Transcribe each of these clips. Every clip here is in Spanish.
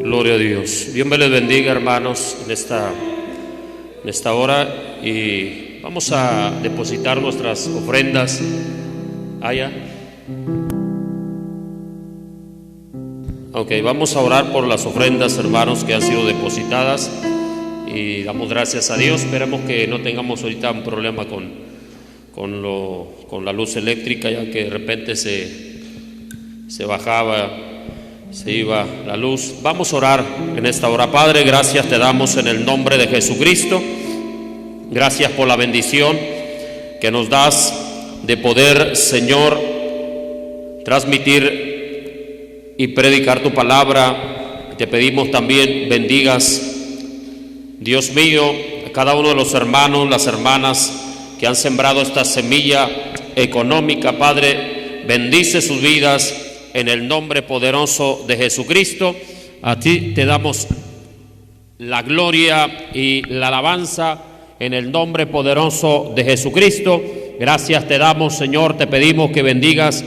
Gloria a Dios. Dios me les bendiga, hermanos, en esta hora, y vamos a depositar nuestras ofrendas allá. Ok, vamos a orar por las ofrendas, hermanos, que han sido depositadas, y damos gracias a Dios. Esperemos que no tengamos ahorita un problema con la luz eléctrica, ya que de repente se bajaba, se iba la luz. Vamos a orar en esta hora. Padre, gracias te damos en el nombre de Jesucristo. Gracias por la bendición que nos das de poder, Señor, transmitir y predicar tu palabra. Te pedimos también bendigas, Dios mío, a cada uno de los hermanos, las hermanas que han sembrado esta semilla económica. Padre, bendice sus vidas en el nombre poderoso de Jesucristo. A ti te damos la gloria y la alabanza en el nombre poderoso de Jesucristo. Gracias te damos, Señor. Te pedimos que bendigas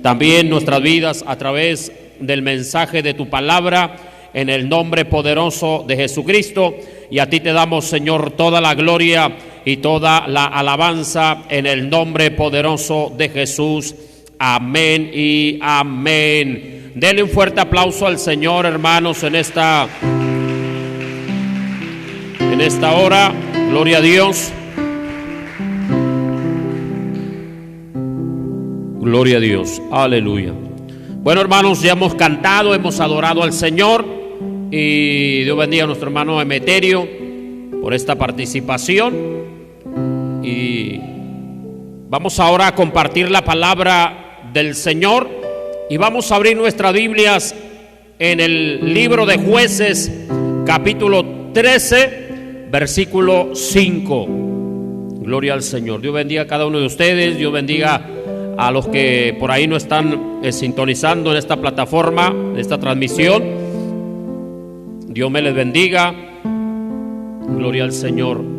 también nuestras vidas a través del mensaje de tu palabra en el nombre poderoso de Jesucristo. Y a ti te damos, Señor, toda la gloria y toda la alabanza en el nombre poderoso de Jesús. Amén y amén. Denle un fuerte aplauso al Señor, hermanos, en esta hora. Gloria a Dios. Gloria a Dios. Aleluya. Bueno, hermanos, ya hemos cantado, hemos adorado al Señor, y Dios bendiga a nuestro hermano Emeterio por esta participación. Y vamos ahora a compartir la palabra del Señor, y vamos a abrir nuestras Biblias en el libro de Jueces, capítulo 13, versículo 5. Gloria al Señor. Dios bendiga a cada uno de ustedes. Dios bendiga a los que por ahí no están sintonizando en esta plataforma, en esta transmisión. Dios me les bendiga. Gloria al Señor.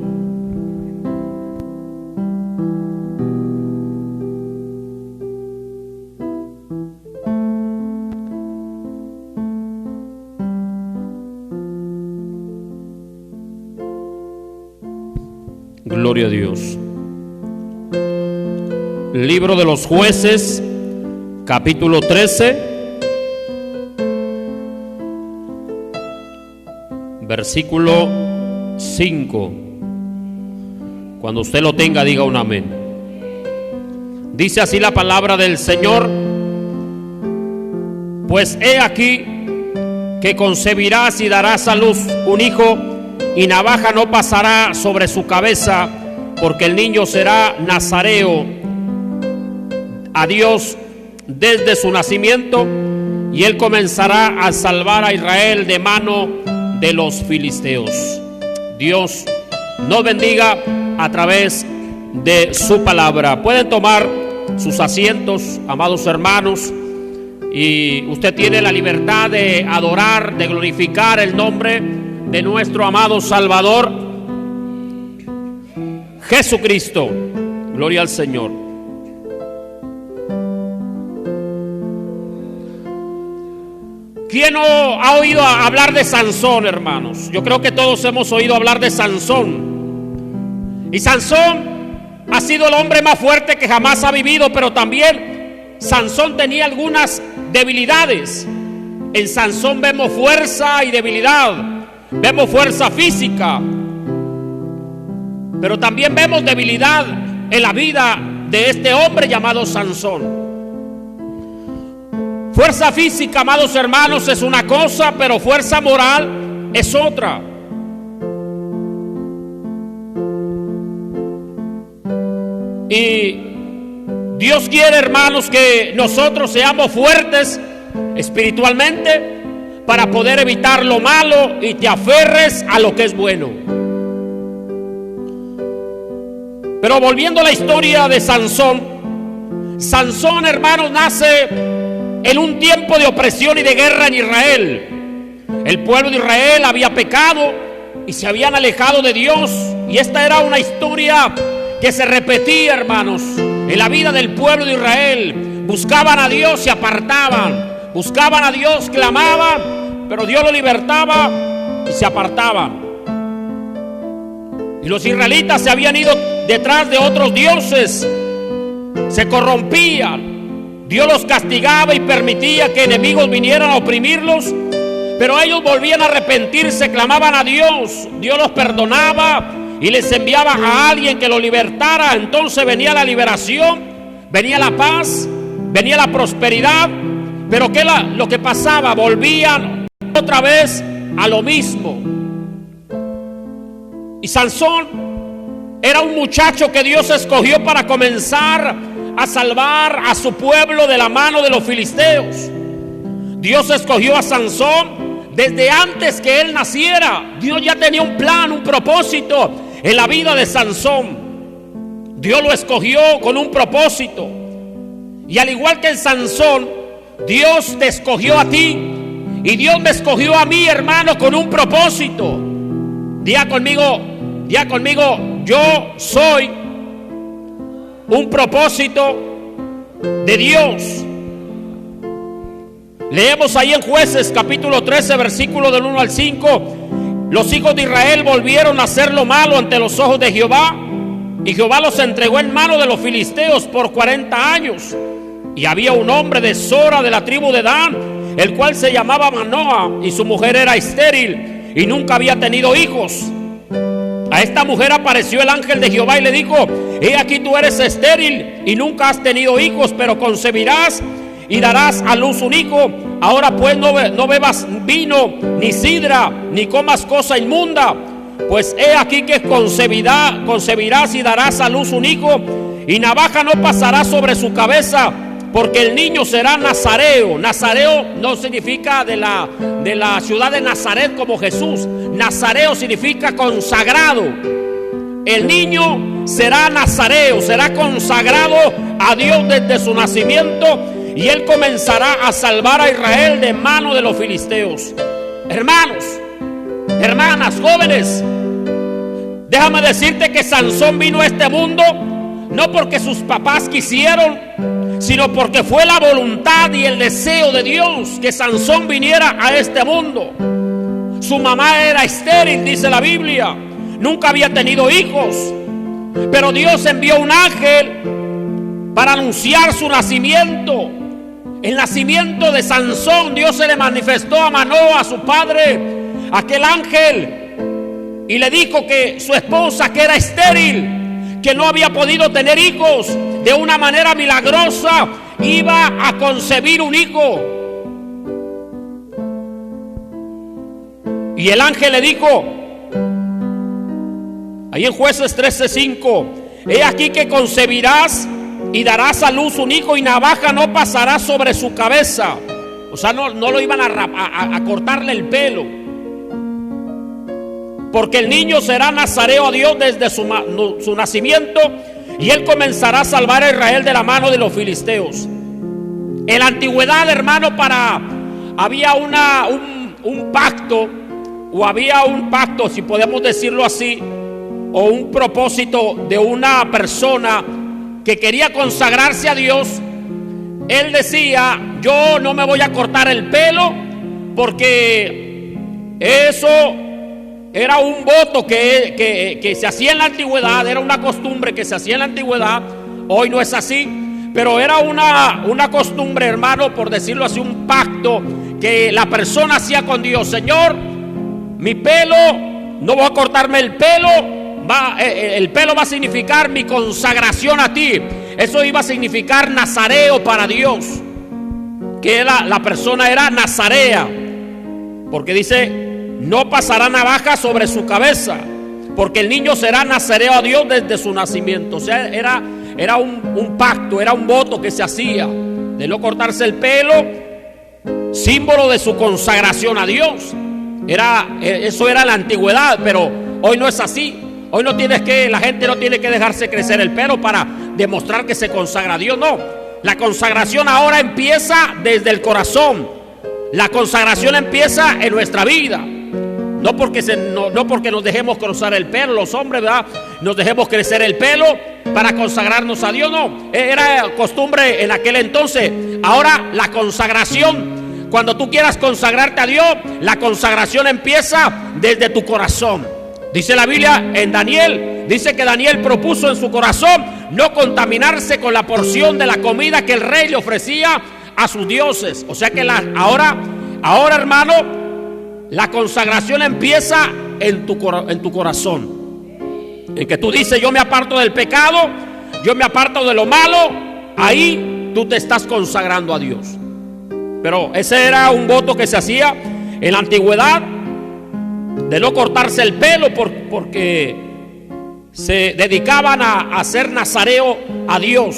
Gloria a Dios. Libro de los Jueces, capítulo 13, versículo 5. Cuando usted lo tenga, diga un amén. Dice así la palabra del Señor: pues he aquí que concebirás y darás a luz un hijo, y navaja no pasará sobre su cabeza, porque el niño será nazareo a Dios desde su nacimiento, y él comenzará a salvar a Israel de mano de los filisteos. Dios nos bendiga a través de su palabra. Pueden tomar sus asientos, amados hermanos, y usted tiene la libertad de adorar, de glorificar el nombre de nuestro amado Salvador Jesucristo. Gloria al Señor. ¿Quién no ha oído hablar de Sansón, hermanos? Yo creo que todos hemos oído hablar de Sansón. Y Sansón ha sido el hombre más fuerte que jamás ha vivido, pero también Sansón tenía algunas debilidades. En Sansón vemos fuerza y debilidad. Vemos fuerza física, pero también vemos debilidad en la vida de este hombre llamado Sansón. Fuerza física, amados hermanos, es una cosa, pero fuerza moral es otra. Y Dios quiere, hermanos, que nosotros seamos fuertes espiritualmente para poder evitar lo malo y te aferres a lo que es bueno. Pero volviendo a la historia de Sansón, Sansón, hermanos, nace en un tiempo de opresión y de guerra en Israel. El pueblo de Israel había pecado y se habían alejado de Dios, y esta era una historia que se repetía, hermanos, en la vida del pueblo de Israel. Buscaban a Dios, se apartaban. Buscaban a Dios, clamaban, pero Dios lo libertaba y se apartaban. Y los israelitas se habían ido detrás de otros dioses, se corrompían. Dios los castigaba y permitía que enemigos vinieran a oprimirlos, pero ellos volvían a arrepentirse, clamaban a Dios. Dios los perdonaba y les enviaba a alguien que los libertara. Entonces venía la liberación, venía la paz, venía la prosperidad. Pero ¿qué lo que pasaba? Volvían otra vez a lo mismo. Y Sansón era un muchacho que Dios escogió para comenzar a salvar a su pueblo de la mano de los filisteos. Dios escogió a Sansón desde antes que él naciera. Dios ya tenía un plan, un propósito en la vida de Sansón. Dios lo escogió con un propósito. Y al igual que en Sansón, Dios te escogió a ti y Dios me escogió a mí, hermano, con un propósito. Diga conmigo, yo soy un propósito de Dios. Leemos ahí en Jueces capítulo 13, versículo del 1 al 5. Los hijos de Israel volvieron a hacer lo malo ante los ojos de Jehová, y Jehová los entregó en mano de los filisteos por 40 años. Y había un hombre de Sora, de la tribu de Dan, el cual se llamaba Manoa, y su mujer era estéril y nunca había tenido hijos. A esta mujer apareció el ángel de Jehová y le dijo: he aquí, tú eres estéril y nunca has tenido hijos, pero concebirás y darás a luz un hijo. Ahora pues no bebas vino, ni sidra, ni comas cosa inmunda, pues he aquí que concebirás y darás a luz un hijo, y navaja no pasará sobre su cabeza, porque el niño será nazareo. Nazareo no significa de la ciudad de Nazaret como Jesús. Nazareo significa consagrado. El niño será nazareo, será consagrado a Dios desde su nacimiento, y él comenzará a salvar a Israel de mano de los filisteos. Hermanos, hermanas, jóvenes, déjame decirte que Sansón vino a este mundo no porque sus papás quisieron, sino porque fue la voluntad y el deseo de Dios que Sansón viniera a este mundo. Su mamá era estéril, dice la Biblia, nunca había tenido hijos, pero Dios envió un ángel para anunciar su nacimiento. El nacimiento de Sansón, Dios se le manifestó a Manoa, a su padre, aquel ángel, y le dijo que su esposa, que era estéril, que no había podido tener hijos, de una manera milagrosa iba a concebir un hijo. Y el ángel le dijo, ahí en Jueces 13:5, he aquí que concebirás y darás a luz un hijo, y navaja no pasará sobre su cabeza. O sea, no lo iban a cortarle el pelo, porque el niño será nazareo a Dios desde su nacimiento, y él comenzará a salvar a Israel de la mano de los filisteos. En la antigüedad, hermano, había un pacto, o había un pacto, si podemos decirlo así, o un propósito de una persona que quería consagrarse a Dios. Él decía: yo no me voy a cortar el pelo, porque eso era un voto que se hacía en la antigüedad, era una costumbre que se hacía en la antigüedad. Hoy no es así, pero era una costumbre, hermano, por decirlo así, un pacto que la persona hacía con Dios. Señor, mi pelo, no voy a cortarme el pelo, el pelo va a significar mi consagración a ti. Eso iba a significar nazareo para Dios, que la persona era nazarea, porque dice: no pasará navaja sobre su cabeza, porque el niño será nazareo a Dios desde su nacimiento. O sea, era un pacto, era un voto que se hacía de no cortarse el pelo, símbolo de su consagración a Dios. Eso era la antigüedad, pero hoy no es así. Hoy la gente no tiene que dejarse crecer el pelo para demostrar que se consagra a Dios. No, la consagración ahora empieza desde el corazón. La consagración empieza en nuestra vida. No porque nos dejemos cruzar el pelo, los hombres, ¿verdad? Nos dejemos crecer el pelo para consagrarnos a Dios. No, era costumbre en aquel entonces. Ahora la consagración Cuando tú quieras consagrarte a Dios, la consagración empieza desde tu corazón. Dice la Biblia en Daniel, dice que Daniel propuso en su corazón no contaminarse con la porción de la comida que el rey le ofrecía a sus dioses. O sea que ahora hermano, la consagración empieza en tu corazón. En que tú dices, yo me aparto del pecado, yo me aparto de lo malo. Ahí tú te estás consagrando a Dios. Pero ese era un voto que se hacía en la antigüedad, de no cortarse el pelo porque se dedicaban a ser nazareo a Dios.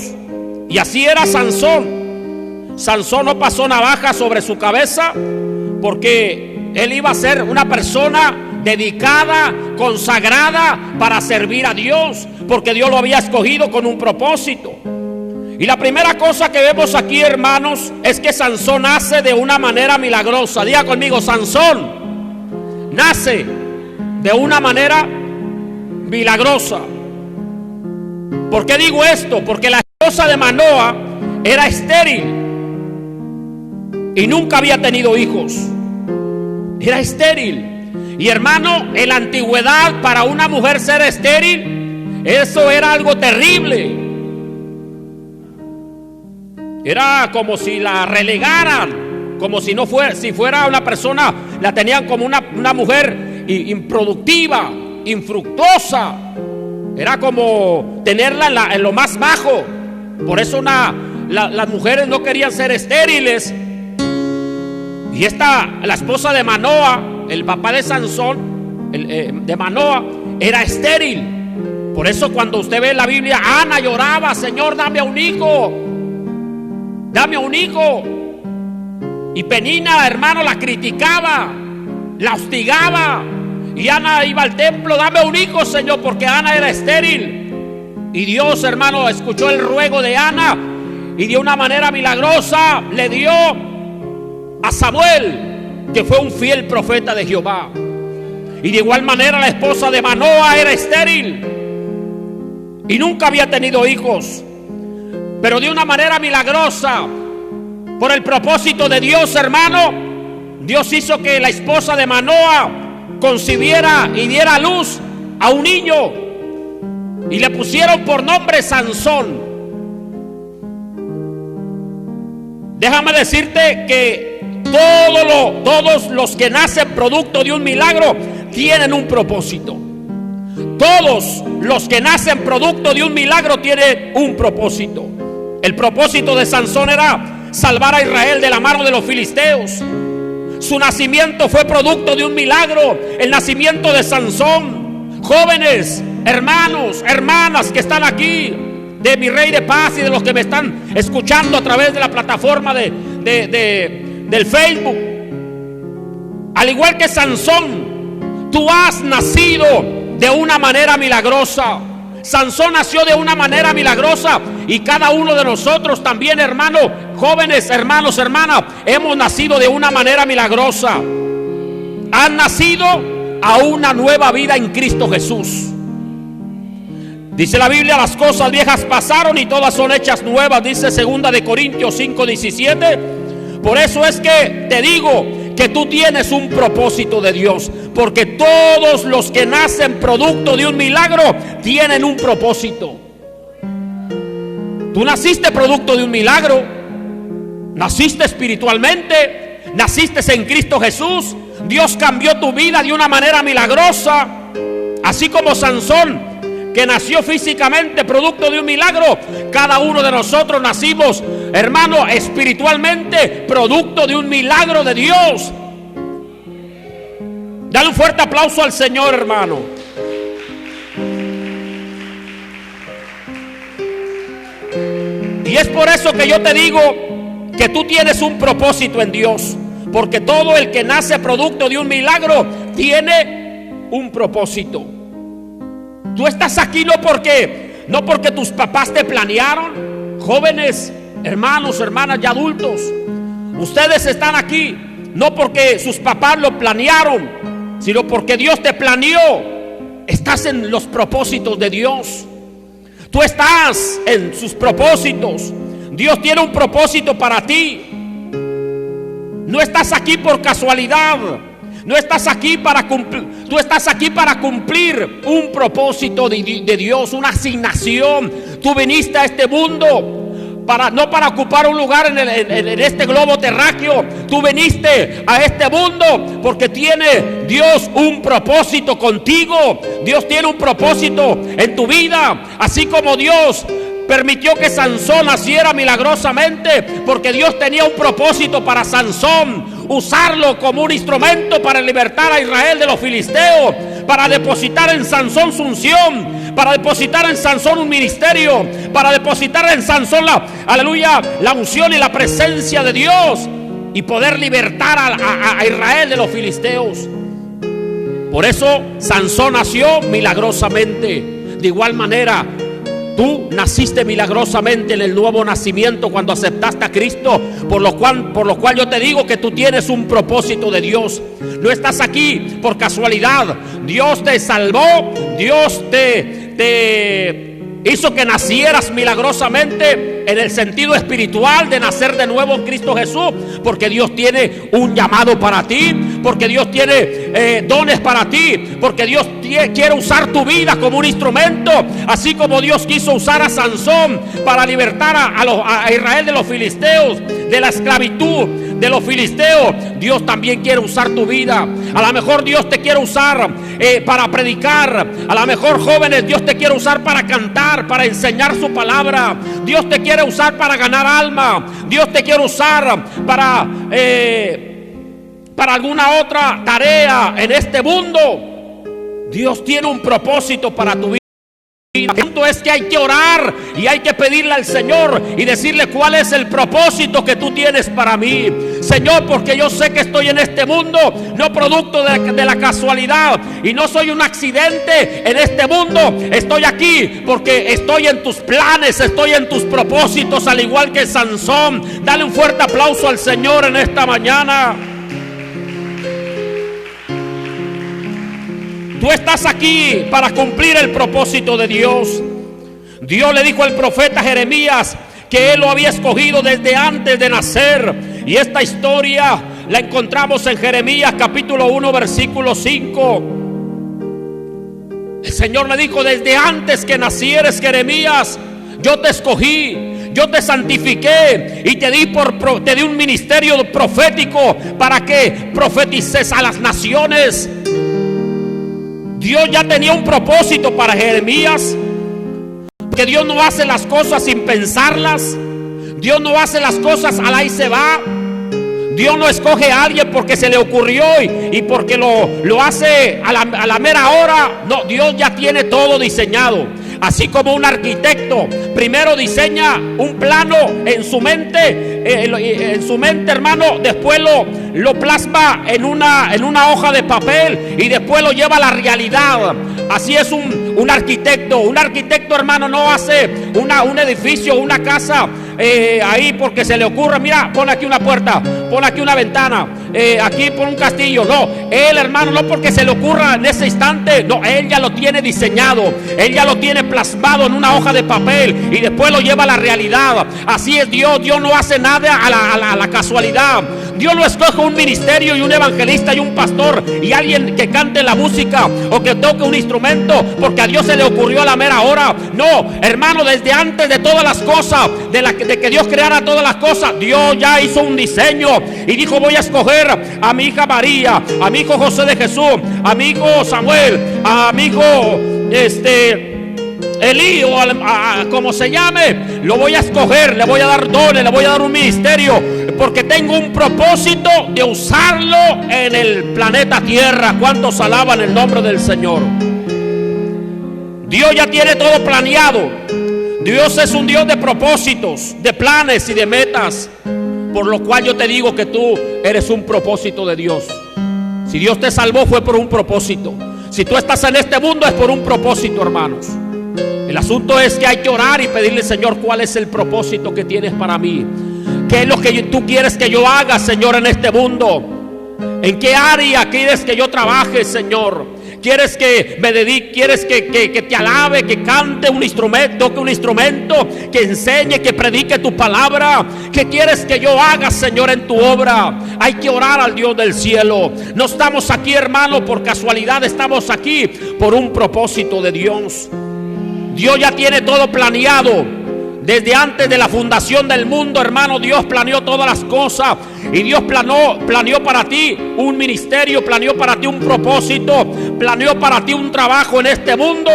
Y así era Sansón. Sansón no pasó navaja sobre su cabeza porque él iba a ser una persona dedicada, consagrada para servir a Dios, porque Dios lo había escogido con un propósito. Y la primera cosa que vemos aquí, hermanos, es que Sansón nace de una manera milagrosa. Diga conmigo, Sansón nace de una manera milagrosa. ¿Por qué digo esto? Porque la esposa de Manoa era estéril y nunca había tenido hijos. Era estéril. Y hermano, en la antigüedad, para una mujer ser estéril, eso era algo terrible. Era como si la relegaran, como si no fuera, si fuera una persona, la tenían como una mujer improductiva, infructuosa. Era como tenerla en lo más bajo. Por eso las mujeres no querían ser estériles. Y la esposa de Manoa, el papá de Sansón, de Manoa, era estéril. Por eso cuando usted ve en la Biblia, Ana lloraba, Señor, dame a un hijo. Dame un hijo. Y Penina, hermano, la criticaba, la hostigaba. Y Ana iba al templo, dame un hijo, Señor, porque Ana era estéril. Y Dios, hermano, escuchó el ruego de Ana y de una manera milagrosa le dio a Samuel, que fue un fiel profeta de Jehová. Y de igual manera la esposa de Manoa era estéril y nunca había tenido hijos. Pero de una manera milagrosa, por el propósito de Dios, hermano, Dios hizo que la esposa de Manoa concibiera y diera a luz a un niño. Y le pusieron por nombre Sansón. Déjame decirte que todos los que nacen producto de un milagro tienen un propósito. Todos los que nacen producto de un milagro tienen un propósito. El propósito de Sansón era salvar a Israel de la mano de los filisteos. Su nacimiento fue producto de un milagro, el nacimiento de Sansón. Jóvenes, hermanos, hermanas que están aquí, de Mi Rey de Paz y de los que me están escuchando a través de la plataforma del Facebook. Al igual que Sansón, tú has nacido de una manera milagrosa. Sansón nació de una manera milagrosa y cada uno de nosotros también, hermanos, jóvenes, hermanos, hermanas, hemos nacido de una manera milagrosa. Han nacido a una nueva vida en Cristo Jesús. Dice la Biblia, las cosas viejas pasaron y todas son hechas nuevas, dice 2 de Corintios 5:17. Por eso es que te digo que tú tienes un propósito de Dios, porque todos los que nacen producto de un milagro tienen un propósito. Tú naciste producto de un milagro, naciste espiritualmente, naciste en Cristo Jesús. Dios cambió tu vida de una manera milagrosa, así como Sansón, que nació físicamente producto de un milagro. Cada uno de nosotros nacimos, hermano, espiritualmente producto de un milagro de Dios. Dale un fuerte aplauso al Señor, hermano. Y es por eso que yo te digo que tú tienes un propósito en Dios, porque todo el que nace producto de un milagro tiene un propósito. Tú estás aquí no porque tus papás te planearon. Jóvenes, hermanos, hermanas y adultos, ustedes están aquí no porque sus papás lo planearon, sino porque Dios te planeó. Estás en los propósitos de Dios. Tú estás en sus propósitos. Dios tiene un propósito para ti. No estás aquí por casualidad. No estás aquí para cumplir. Tú estás aquí para cumplir un propósito de Dios, una asignación. Tú viniste a este mundo no para ocupar un lugar en este globo terráqueo. Tú viniste a este mundo porque tiene Dios un propósito contigo. Dios tiene un propósito en tu vida. Así como Dios permitió que Sansón naciera milagrosamente, porque Dios tenía un propósito para Sansón, usarlo como un instrumento para libertar a Israel de los filisteos, para depositar en Sansón su unción, para depositar en Sansón un ministerio, para depositar en Sansón la unción y la presencia de Dios, y poder libertar a Israel de los filisteos. Por eso Sansón nació milagrosamente. De igual manera, tú naciste milagrosamente en el nuevo nacimiento cuando aceptaste a Cristo, por lo cual yo te digo que tú tienes un propósito de Dios. No estás aquí por casualidad. Dios te salvó, Dios te hizo que nacieras milagrosamente en el sentido espiritual de nacer de nuevo en Cristo Jesús, porque Dios tiene un llamado para ti, porque Dios tiene dones para ti, porque Dios quiere usar tu vida como un instrumento, así como Dios quiso usar a Sansón para libertar a Israel de los filisteos, de la esclavitud de los filisteos. Dios también quiere usar tu vida. A lo mejor Dios te quiere usar para predicar. A lo mejor, jóvenes, Dios te quiere usar para cantar, para enseñar su palabra. Dios te quiere usar para ganar alma. Dios te quiere usar para alguna otra tarea en este mundo. Dios tiene un propósito para tu vida. El punto es que hay que orar y hay que pedirle al Señor y decirle cuál es el propósito que tú tienes para mí. Señor, porque yo sé que estoy en este mundo no producto de la casualidad, y no soy un accidente en este mundo. Estoy aquí porque estoy en tus planes, estoy en tus propósitos, al igual que Sansón. Dale un fuerte aplauso al Señor en esta mañana. Tú estás aquí para cumplir el propósito de Dios. Dios le dijo al profeta Jeremías que él lo había escogido desde antes de nacer. Y esta historia la encontramos en Jeremías capítulo 1 versículo 5. El Señor le dijo: desde antes que nacieres, Jeremías, yo te escogí, yo te santifiqué y te di un ministerio profético para que profetices a las naciones. Dios ya tenía un propósito para Jeremías, porque Dios no hace las cosas sin pensarlas. Dios no hace las cosas al ahí se va. Dios no escoge a alguien porque se le ocurrió y porque lo hace a la mera hora. No, Dios ya tiene todo diseñado. Así como un arquitecto primero diseña un plano en su mente, hermano, después lo plasma en una hoja de papel y después lo lleva a la realidad. Así es un arquitecto. Un arquitecto, hermano, no hace un edificio, una casa ahí porque se le ocurre. Mira, pon aquí una puerta, pon aquí una ventana, aquí pon un castillo. No, él, hermano, no porque se le ocurra en ese instante. No, él ya lo tiene diseñado, él ya lo tiene plasmado en una hoja de papel y después lo lleva a la realidad. Así es Dios. Dios no hace nada a la casualidad. Dios no escoge un ministerio y un evangelista y un pastor y alguien que cante la música o que toque un instrumento porque a Dios se le ocurrió a la mera hora. No, hermano, desde antes de todas las cosas, de que Dios creara todas las cosas, Dios ya hizo un diseño y dijo: voy a escoger a mi hija María, a mi hijo José de Jesús, a mi hijo Samuel, a mi hijo Elí, o como se llame, lo voy a escoger, le voy a dar dones, le voy a dar un ministerio, porque tengo un propósito de usarlo en el planeta Tierra. ¿Cuántos alaban el nombre del Señor? Dios ya tiene todo planeado. Dios es un Dios de propósitos, de planes y de metas, por lo cual yo te digo que tú eres un propósito de Dios. Si Dios te salvó fue por un propósito. Si tú estás en este mundo es por un propósito, hermanos. El asunto es que hay que orar y pedirle: Señor, ¿cuál es el propósito que tienes para mí? ¿Qué es lo que tú quieres que yo haga, Señor, en este mundo? ¿En qué área quieres que yo trabaje, Señor? Quieres que me dedique, quieres que te alabe, que cante un instrumento, toque un instrumento, que enseñe, que predique tu palabra. ¿Qué quieres que yo haga, Señor, en tu obra? Hay que orar al Dios del cielo. No estamos aquí, hermano, por casualidad. Estamos aquí por un propósito de Dios. Dios ya tiene todo planeado. Desde antes de la fundación del mundo, hermano, Dios planeó todas las cosas. Y Dios planeó para ti un ministerio, planeó para ti un propósito, planeó para ti un trabajo en este mundo.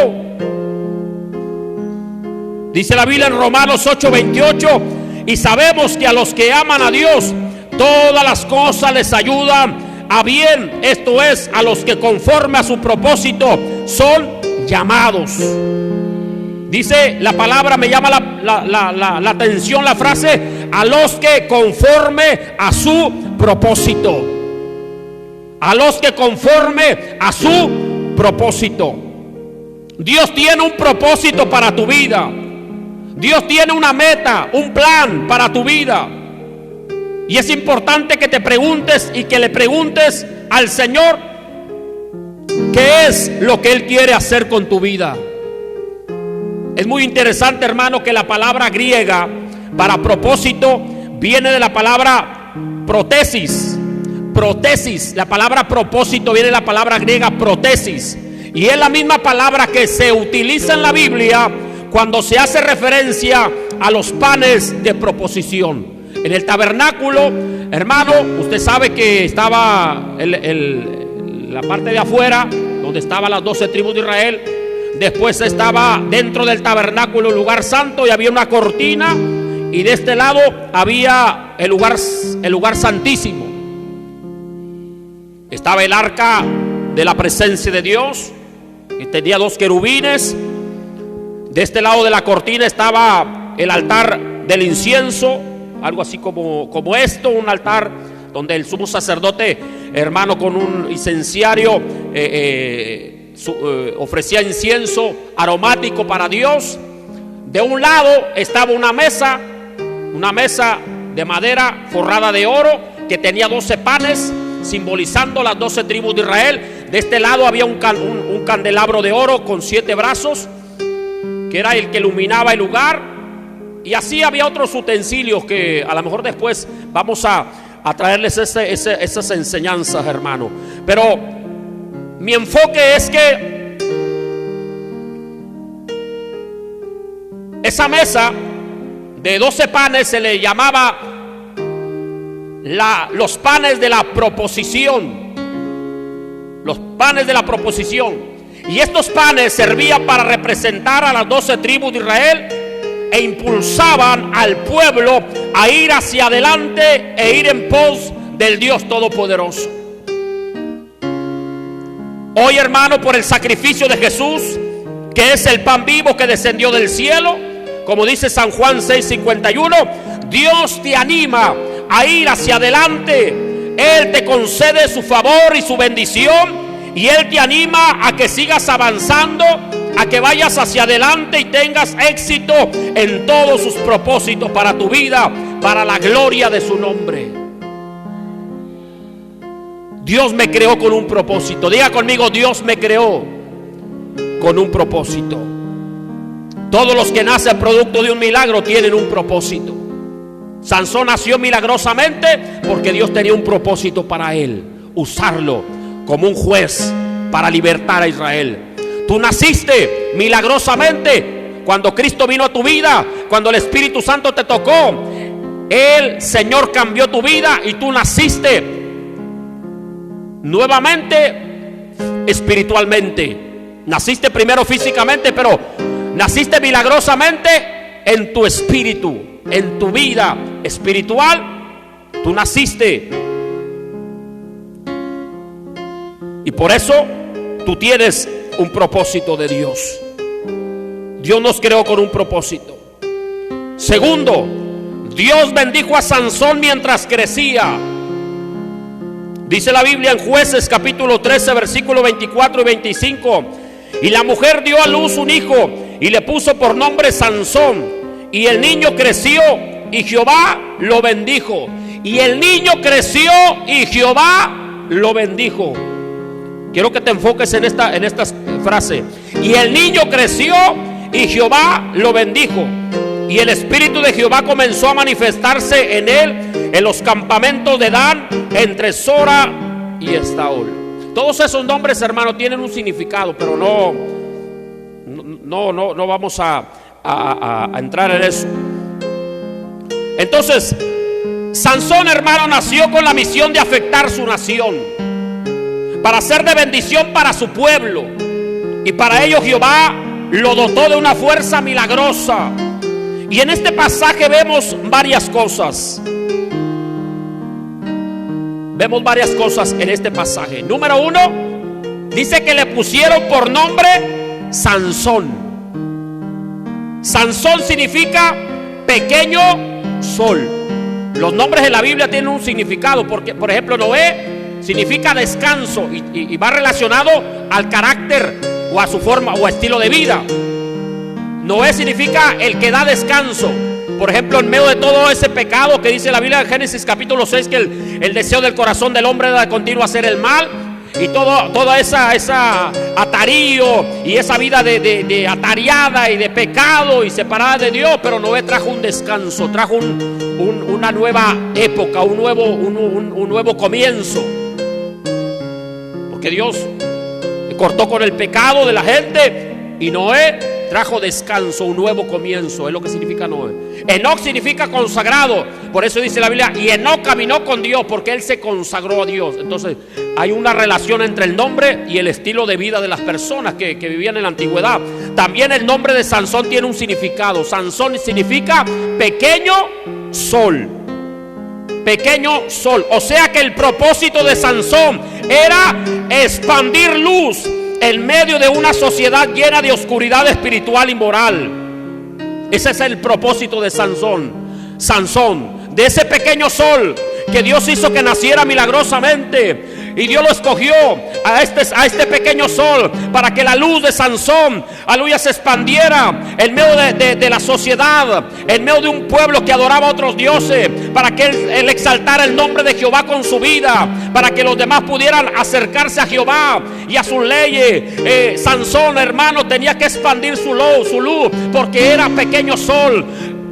Dice la Biblia en Romanos 8:28: y sabemos que a los que aman a Dios, todas las cosas les ayudan a bien. Esto es, a los que conforme a su propósito son llamados. Dice la palabra, me llama la atención la frase: a los que conforme a su propósito. A los que conforme a su propósito. Dios tiene un propósito para tu vida. Dios tiene una meta, un plan para tu vida. Y es importante que te preguntes y que le preguntes al Señor qué es lo que Él quiere hacer con tu vida. Es muy interesante, hermano, que la palabra griega para propósito viene de la palabra protesis. Protesis, la palabra propósito viene de la palabra griega protesis. Y es la misma palabra que se utiliza en la Biblia cuando se hace referencia a los panes de proposición. En el tabernáculo, hermano, usted sabe que estaba la parte de afuera, donde estaban las 12 tribus de Israel. Después estaba dentro del tabernáculo el lugar santo y había una cortina, y de este lado había el lugar santísimo. Estaba el arca de la presencia de Dios, y tenía 2 querubines. De este lado de la cortina estaba el altar del incienso, algo así como esto, un altar donde el sumo sacerdote, hermano, con un incenciario ofrecía incienso aromático para Dios. De un lado estaba una mesa de madera forrada de oro, que tenía 12 panes, simbolizando las 12 tribus de Israel. De este lado había un candelabro de oro con 7 brazos, que era el que iluminaba el lugar. Y así había otros utensilios que a lo mejor después vamos a traerles esas enseñanzas, hermano. Pero mi enfoque es que esa mesa de 12 panes se le llamaba los panes de la proposición. Los panes de la proposición. Y estos panes servían para representar a las 12 tribus de Israel e impulsaban al pueblo a ir hacia adelante e ir en pos del Dios Todopoderoso. Hoy, hermano, por el sacrificio de Jesús, que es el pan vivo que descendió del cielo, como dice San Juan 6:51, Dios te anima a ir hacia adelante. Él te concede su favor y su bendición, y Él te anima a que sigas avanzando, a que vayas hacia adelante y tengas éxito en todos sus propósitos para tu vida, para la gloria de su nombre. Dios me creó con un propósito. Diga conmigo: Dios me creó con un propósito. Todos los que nacen producto de un milagro tienen un propósito. Sansón nació milagrosamente porque Dios tenía un propósito para él, usarlo como un juez para libertar a Israel. Tú naciste milagrosamente cuando Cristo vino a tu vida, cuando el Espíritu Santo te tocó. El Señor cambió tu vida y tú naciste nuevamente espiritualmente. Naciste primero físicamente, pero naciste milagrosamente en tu espíritu, en tu vida espiritual. Tú naciste, y por eso tú tienes un propósito de Dios. Dios nos creó con un propósito. Segundo, Dios bendijo a Sansón mientras crecía. Dice la Biblia en Jueces capítulo 13 versículo 24 y 25: y la mujer dio a luz un hijo y le puso por nombre Sansón, y el niño creció y Jehová lo bendijo. Y el niño creció y Jehová lo bendijo. Quiero que te enfoques en esta frase. Y el niño creció y Jehová lo bendijo. Y el espíritu de Jehová comenzó a manifestarse en él en los campamentos de Dan, entre Sora y Estaol. Todos esos nombres, hermano, tienen un significado, pero no vamos a entrar en eso. Entonces, Sansón, hermano, nació con la misión de afectar su nación, para ser de bendición para su pueblo. Y para ello Jehová lo dotó de una fuerza milagrosa. Y en este pasaje vemos varias cosas. Vemos varias cosas en este pasaje. Número 1, dice que le pusieron por nombre Sansón. Sansón significa pequeño sol. Los nombres de la Biblia tienen un significado, porque, por ejemplo, Noé significa descanso y va relacionado al carácter o a su forma o estilo de vida. Noé significa el que da descanso. Por ejemplo, en medio de todo ese pecado que dice la Biblia en Génesis capítulo 6, que el deseo del corazón del hombre era de continuo hacer el mal, y toda esa atarío y esa vida de atariada y de pecado y separada de Dios. Pero Noé trajo un descanso, trajo una nueva época, un nuevo comienzo, porque Dios cortó con el pecado de la gente y Noé trajo descanso, un nuevo comienzo. Es lo que significa Noé. Enoc significa consagrado. Por eso dice la Biblia, y Enoc caminó con Dios, porque él se consagró a Dios. Entonces hay una relación entre el nombre y el estilo de vida de las personas que vivían en la antigüedad. También el nombre de Sansón tiene un significado. Sansón significa pequeño sol. Pequeño sol. O sea que el propósito de Sansón era expandir luz en medio de una sociedad llena de oscuridad espiritual y moral. Ese es el propósito de Sansón, de ese pequeño sol que Dios hizo que naciera milagrosamente. Y Dios lo escogió a este pequeño sol para que la luz de Sansón, aleluya, se expandiera en medio de la sociedad, en medio de un pueblo que adoraba a otros dioses, para que él exaltara el nombre de Jehová con su vida, para que los demás pudieran acercarse a Jehová y a sus leyes. Sansón, hermano, tenía que expandir su luz, porque era pequeño sol,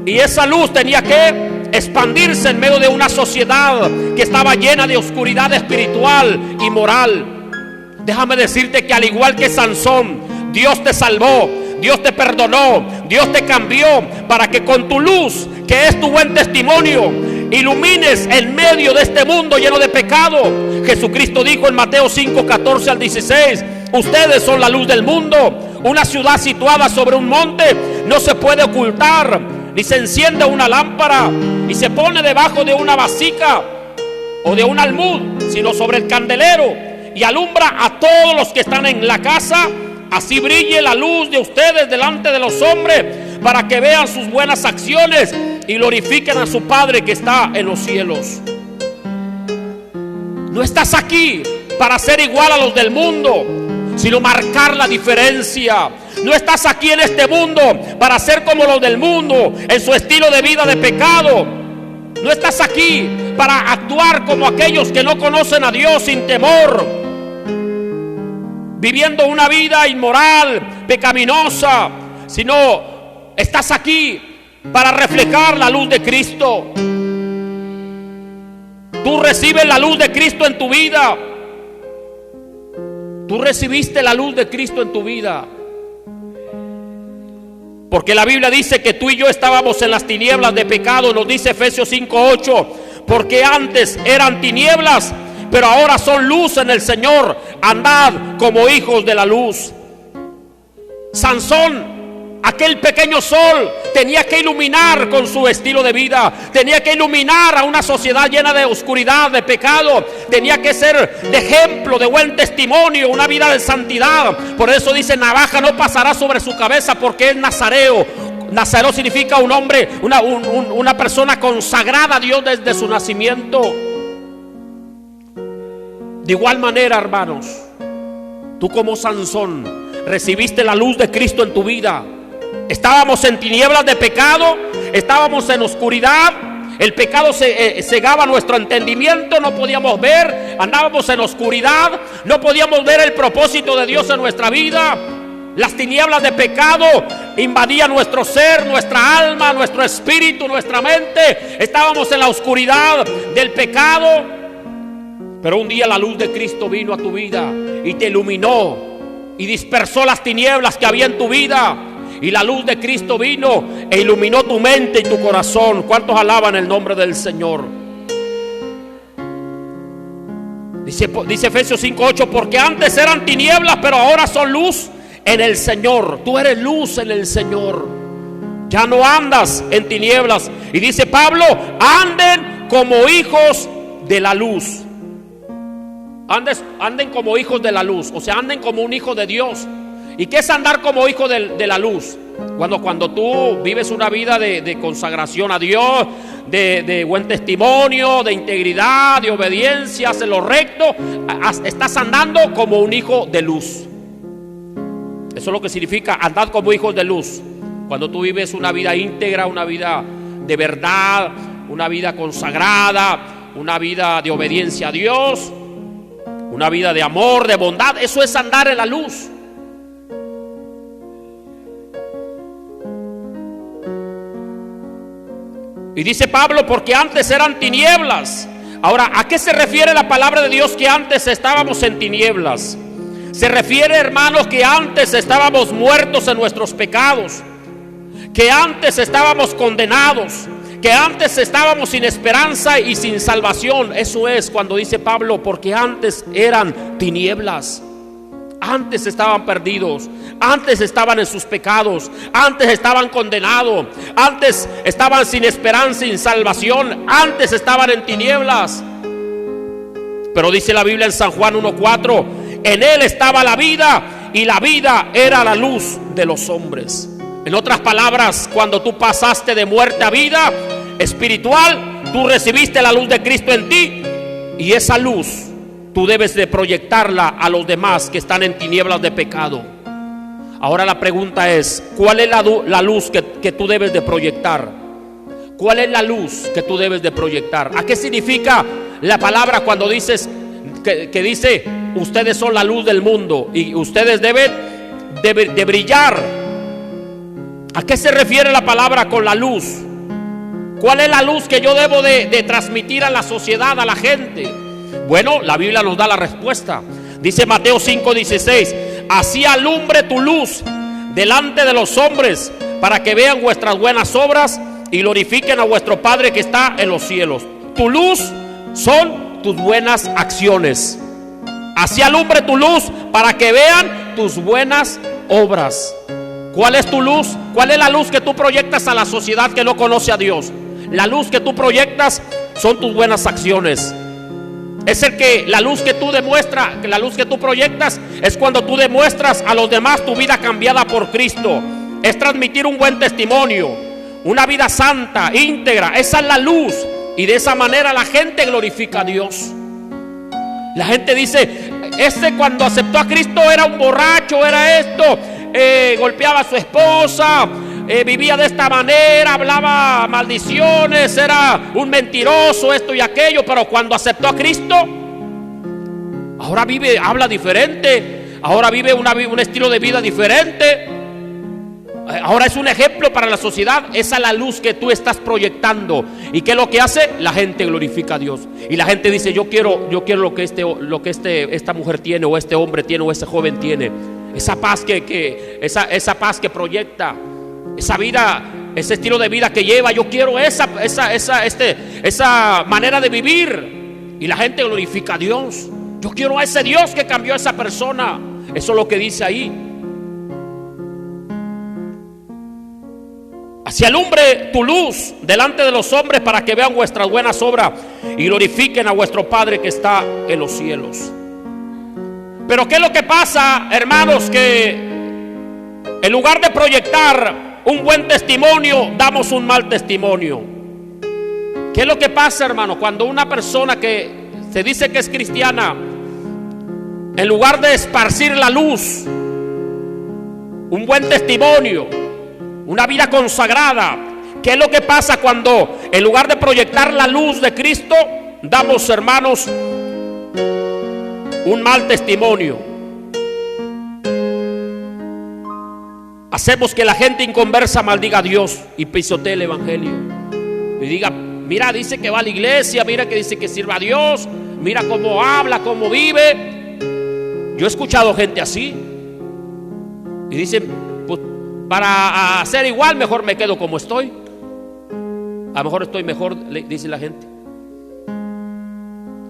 y esa luz tenía que expandirse en medio de una sociedad que estaba llena de oscuridad espiritual y moral. Déjame decirte que al igual que Sansón, Dios te salvó, Dios te perdonó, Dios te cambió para que con tu luz, que es tu buen testimonio, ilumines en medio de este mundo lleno de pecado. Jesucristo dijo en Mateo 5, 14 al 16: ustedes son la luz del mundo. Una ciudad situada sobre un monte no se puede ocultar, ni se enciende una lámpara y se pone debajo de una vasija o de un almud, sino sobre el candelero, y alumbra a todos los que están en la casa. Así brille la luz de ustedes delante de los hombres, para que vean sus buenas acciones y glorifiquen a su Padre que está en los cielos. No estás aquí para ser igual a los del mundo, sino marcar la diferencia. No estás aquí en este mundo para ser como los del mundo en su estilo de vida de pecado. No estás aquí para actuar como aquellos que no conocen a Dios sin temor, viviendo una vida inmoral, pecaminosa, sino estás aquí para reflejar la luz de Cristo. Tú recibes la luz de Cristo en tu vida. Tú recibiste la luz de Cristo en tu vida, porque la Biblia dice que tú y yo estábamos en las tinieblas de pecado. Nos dice Efesios 5:8: porque antes eran tinieblas, pero ahora son luz en el Señor. Andad como hijos de la luz. Sansón, aquel pequeño sol, tenía que iluminar con su estilo de vida, tenía que iluminar a una sociedad llena de oscuridad, de pecado. Tenía que ser de ejemplo, de buen testimonio, una vida de santidad. Por eso dice: navaja no pasará sobre su cabeza, porque es nazareo. Nazareo significa un hombre, una persona consagrada a Dios desde su nacimiento. De igual manera, hermanos, tú como Sansón recibiste la luz de Cristo en tu vida. Estábamos en tinieblas de pecado, estábamos en oscuridad, el pecado cegaba nuestro entendimiento, no podíamos ver, andábamos en oscuridad, no podíamos ver el propósito de Dios en nuestra vida. Las tinieblas de pecado invadían nuestro ser, nuestra alma, nuestro espíritu, nuestra mente. Estábamos en la oscuridad del pecado. Pero un día la luz de Cristo vino a tu vida y te iluminó y dispersó las tinieblas que había en tu vida. Y la luz de Cristo vino e iluminó tu mente y tu corazón. ¿Cuántos alaban el nombre del Señor? Dice Efesios 5:8, porque antes eran tinieblas, pero ahora son luz en el Señor. Tú eres luz en el Señor. Ya no andas en tinieblas. Y dice Pablo, anden como hijos de la luz. Anden como hijos de la luz. O sea, anden como un hijo de Dios. ¿Y qué es andar como hijo de la luz? Cuando tú vives una vida de consagración a Dios, de buen testimonio, de integridad, de obediencia, haces lo recto, estás andando como un hijo de luz. Eso es lo que significa andar como hijos de luz. Cuando tú vives una vida íntegra, una vida de verdad, una vida consagrada, una vida de obediencia a Dios, una vida de amor, de bondad, eso es andar en la luz. Y dice Pablo, porque antes eran tinieblas. Ahora, ¿a qué se refiere la palabra de Dios que antes estábamos en tinieblas? Se refiere, hermanos, que antes estábamos muertos en nuestros pecados, que antes estábamos condenados, que antes estábamos sin esperanza y sin salvación. Eso es cuando dice Pablo, porque antes eran tinieblas. Antes estaban perdidos, antes estaban en sus pecados, antes estaban condenados, antes estaban sin esperanza y sin salvación, antes estaban en tinieblas. Pero dice la Biblia en San Juan 1:4, en él estaba la vida y la vida era la luz de los hombres. En otras palabras, cuando tú pasaste de muerte a vida espiritual, tú recibiste la luz de Cristo en ti, y esa luz tú debes de proyectarla a los demás que están en tinieblas de pecado. Ahora la pregunta es, ¿cuál es la luz que tú debes de proyectar? ¿Cuál es la luz que tú debes de proyectar? ¿A qué significa la palabra cuando dices que dice, ustedes son la luz del mundo y ustedes deben de brillar? ¿A qué se refiere la palabra con la luz? ¿Cuál es la luz que yo debo de transmitir a la sociedad, a la gente? Bueno, la Biblia nos da la respuesta. Dice Mateo 5:16, así alumbre tu luz delante de los hombres, para que vean vuestras buenas obras y glorifiquen a vuestro Padre que está en los cielos. Tu luz son tus buenas acciones. Así alumbre tu luz para que vean tus buenas obras. ¿Cuál es tu luz? ¿Cuál es la luz que tú proyectas a la sociedad que no conoce a Dios? La luz que tú proyectas son tus buenas acciones. Es la luz que tú demuestras, la luz que tú proyectas es cuando tú demuestras a los demás tu vida cambiada por Cristo. Es transmitir un buen testimonio, una vida santa, íntegra. Esa es la luz, y de esa manera la gente glorifica a Dios. La gente dice, cuando aceptó a Cristo era un borracho, era esto, golpeaba a su esposa, vivía de esta manera, hablaba maldiciones, era un mentiroso, esto y aquello. Pero cuando aceptó a Cristo, ahora habla diferente, ahora vive un estilo de vida diferente, ahora es un ejemplo para la sociedad. Esa es la luz que tú estás proyectando. ¿Y qué es lo que hace? La gente glorifica a Dios. Y la gente dice, yo quiero lo que esta mujer tiene, o este hombre tiene, o este joven tiene. Esa paz esa paz que proyecta, esa vida, ese estilo de vida que lleva. Yo quiero esa manera de vivir. Y la gente glorifica a Dios. Yo quiero a ese Dios que cambió a esa persona. Eso es lo que dice ahí. Así alumbre tu luz delante de los hombres, para que vean vuestras buenas obras y glorifiquen a vuestro Padre que está en los cielos. Pero ¿qué es lo que pasa, hermanos? Que en lugar de proyectar un buen testimonio, damos un mal testimonio. ¿Qué es lo que pasa, hermano? Cuando una persona que se dice que es cristiana, en lugar de esparcir la luz, un buen testimonio, una vida consagrada, ¿Qué es lo que pasa cuando en lugar de proyectar la luz de Cristo, damos, hermanos, un mal testimonio? Hacemos que la gente inconversa maldiga a Dios y pisotee el evangelio y diga: mira, dice que va a la iglesia, mira que dice que sirva a Dios, mira cómo habla, cómo vive. Yo he escuchado gente así y dicen: pues para hacer igual mejor me quedo como estoy. A lo mejor estoy mejor, dice la gente.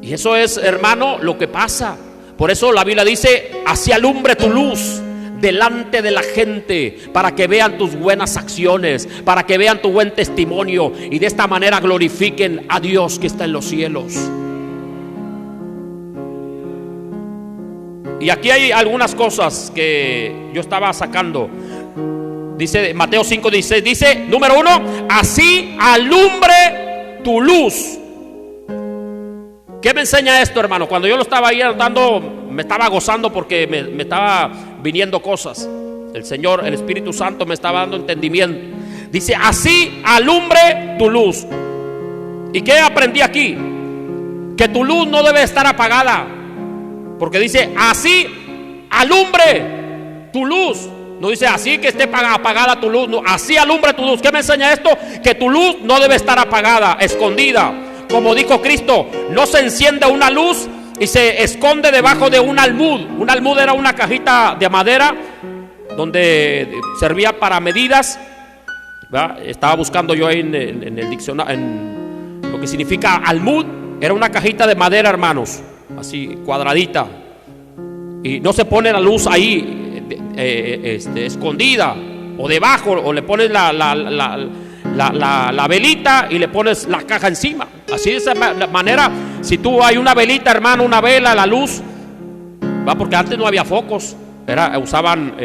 Y eso es, hermano, lo que pasa. Por eso la Biblia dice: así alumbre tu luz delante de la gente, para que vean tus buenas acciones, para que vean tu buen testimonio, y de esta manera glorifiquen a Dios que está en los cielos. Y aquí hay algunas cosas que yo estaba sacando. Dice Mateo 5:16, dice, número 1, así alumbre tu luz. ¿Qué me enseña esto, hermano? Cuando yo lo estaba ahí andando, me estaba gozando porque me estaba viniendo cosas. El Señor, el Espíritu Santo me estaba dando entendimiento. Dice, así alumbre tu luz. ¿Y qué aprendí aquí? Que tu luz no debe estar apagada. Porque dice, así alumbre tu luz. No dice así que esté apagada tu luz. No, así alumbre tu luz. ¿Qué me enseña esto? Que tu luz no debe estar apagada, escondida. Como dijo Cristo, no se enciende una luz y se esconde debajo de un almud. Un almud era una cajita de madera donde servía para medidas, ¿verdad? Estaba buscando yo ahí en el diccionario, en lo que significa almud. Era una cajita de madera, hermanos, así cuadradita. Y no se pone la luz ahí escondida o debajo, o le pones la velita y le pones la caja encima. Así de esa manera, si tú hay una velita, hermano, una vela, la luz, va, porque antes no había focos, usaban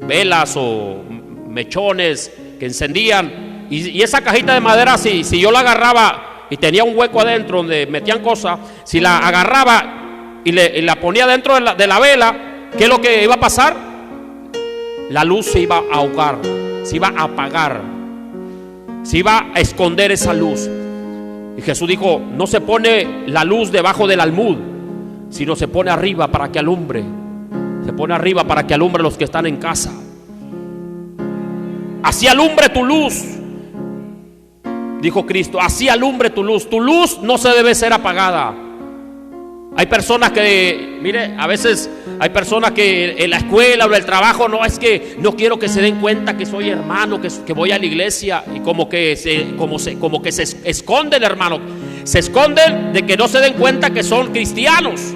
velas o mechones que encendían, y esa cajita de madera, si yo la agarraba y tenía un hueco adentro donde metían cosas, si la agarraba y la ponía dentro de la vela, ¿qué es lo que iba a pasar? La luz se iba a ahogar, se iba a apagar, se iba a esconder esa luz. Y Jesús dijo, no se pone la luz debajo del almud, sino se pone arriba para que alumbre. Se pone arriba para que alumbre los que están en casa. Así alumbre tu luz, dijo Cristo, así alumbre tu luz. Tu luz no se debe ser apagada. Hay personas que, mire, a veces hay personas que en la escuela o en el trabajo, no, es que no quiero que se den cuenta que soy hermano, que voy a la iglesia, y como que se esconden, hermano, se esconden de que no se den cuenta que son cristianos.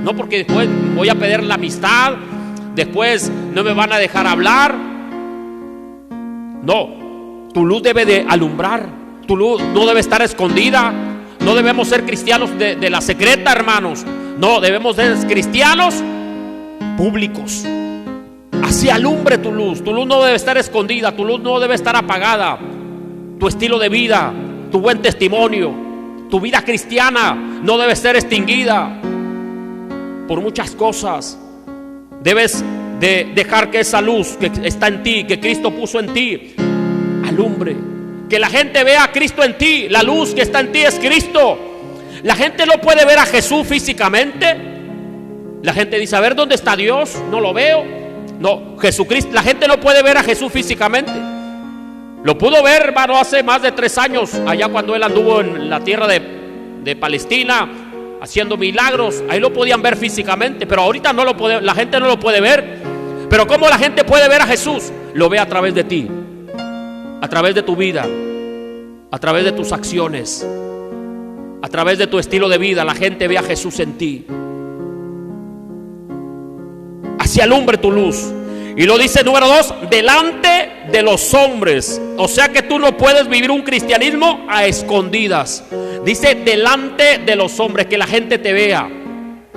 No, porque después voy a perder la amistad, después no me van a dejar hablar. No, tu luz debe de alumbrar, tu luz no debe estar escondida. No debemos ser cristianos de la secreta, hermanos. No, debemos ser cristianos públicos. Así alumbre tu luz. Tu luz no debe estar escondida, tu luz no debe estar apagada. Tu estilo de vida, tu buen testimonio, tu vida cristiana no debe ser extinguida por muchas cosas. Debes de dejar que esa luz que está en ti, que Cristo puso en ti, alumbre. Que la gente vea a Cristo en ti. La luz que está en ti es Cristo. La gente no puede ver a Jesús físicamente. La gente dice, a ver, ¿dónde está Dios? No lo veo. No, Jesucristo. La gente no puede ver a Jesús físicamente. Lo pudo ver, hermano, hace más de 3 años, allá cuando él anduvo en la tierra de Palestina haciendo milagros. Ahí lo podían ver físicamente, pero ahorita no lo puede, la gente no lo puede ver. Pero ¿cómo la gente puede ver a Jesús? Lo ve a través de ti, a través de tu vida, a través de tus acciones, a través de tu estilo de vida. La gente ve a Jesús en ti. Así alumbre tu luz. Y lo dice número 2, delante de los hombres. O sea que tú no puedes vivir un cristianismo a escondidas. Dice delante de los hombres, que la gente te vea,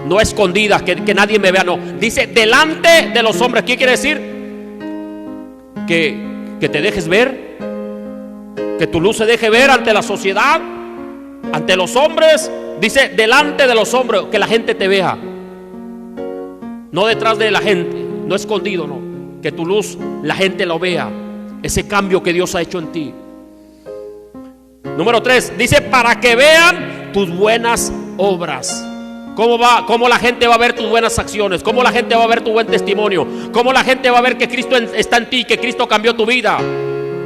no a escondidas, que nadie me vea, no. Dice delante de los hombres. ¿Qué quiere decir? Que te dejes ver, que tu luz se deje ver ante la sociedad, ante los hombres. Dice delante de los hombres, que la gente te vea, no detrás de la gente, no escondido, no. Que tu luz la gente lo vea, ese cambio que Dios ha hecho en ti. Número 3, dice para que vean tus buenas obras. ¿Cómo la gente va a ver tus buenas acciones? ¿Cómo la gente va a ver tu buen testimonio? ¿Cómo la gente va a ver que Cristo está en ti, que Cristo cambió tu vida?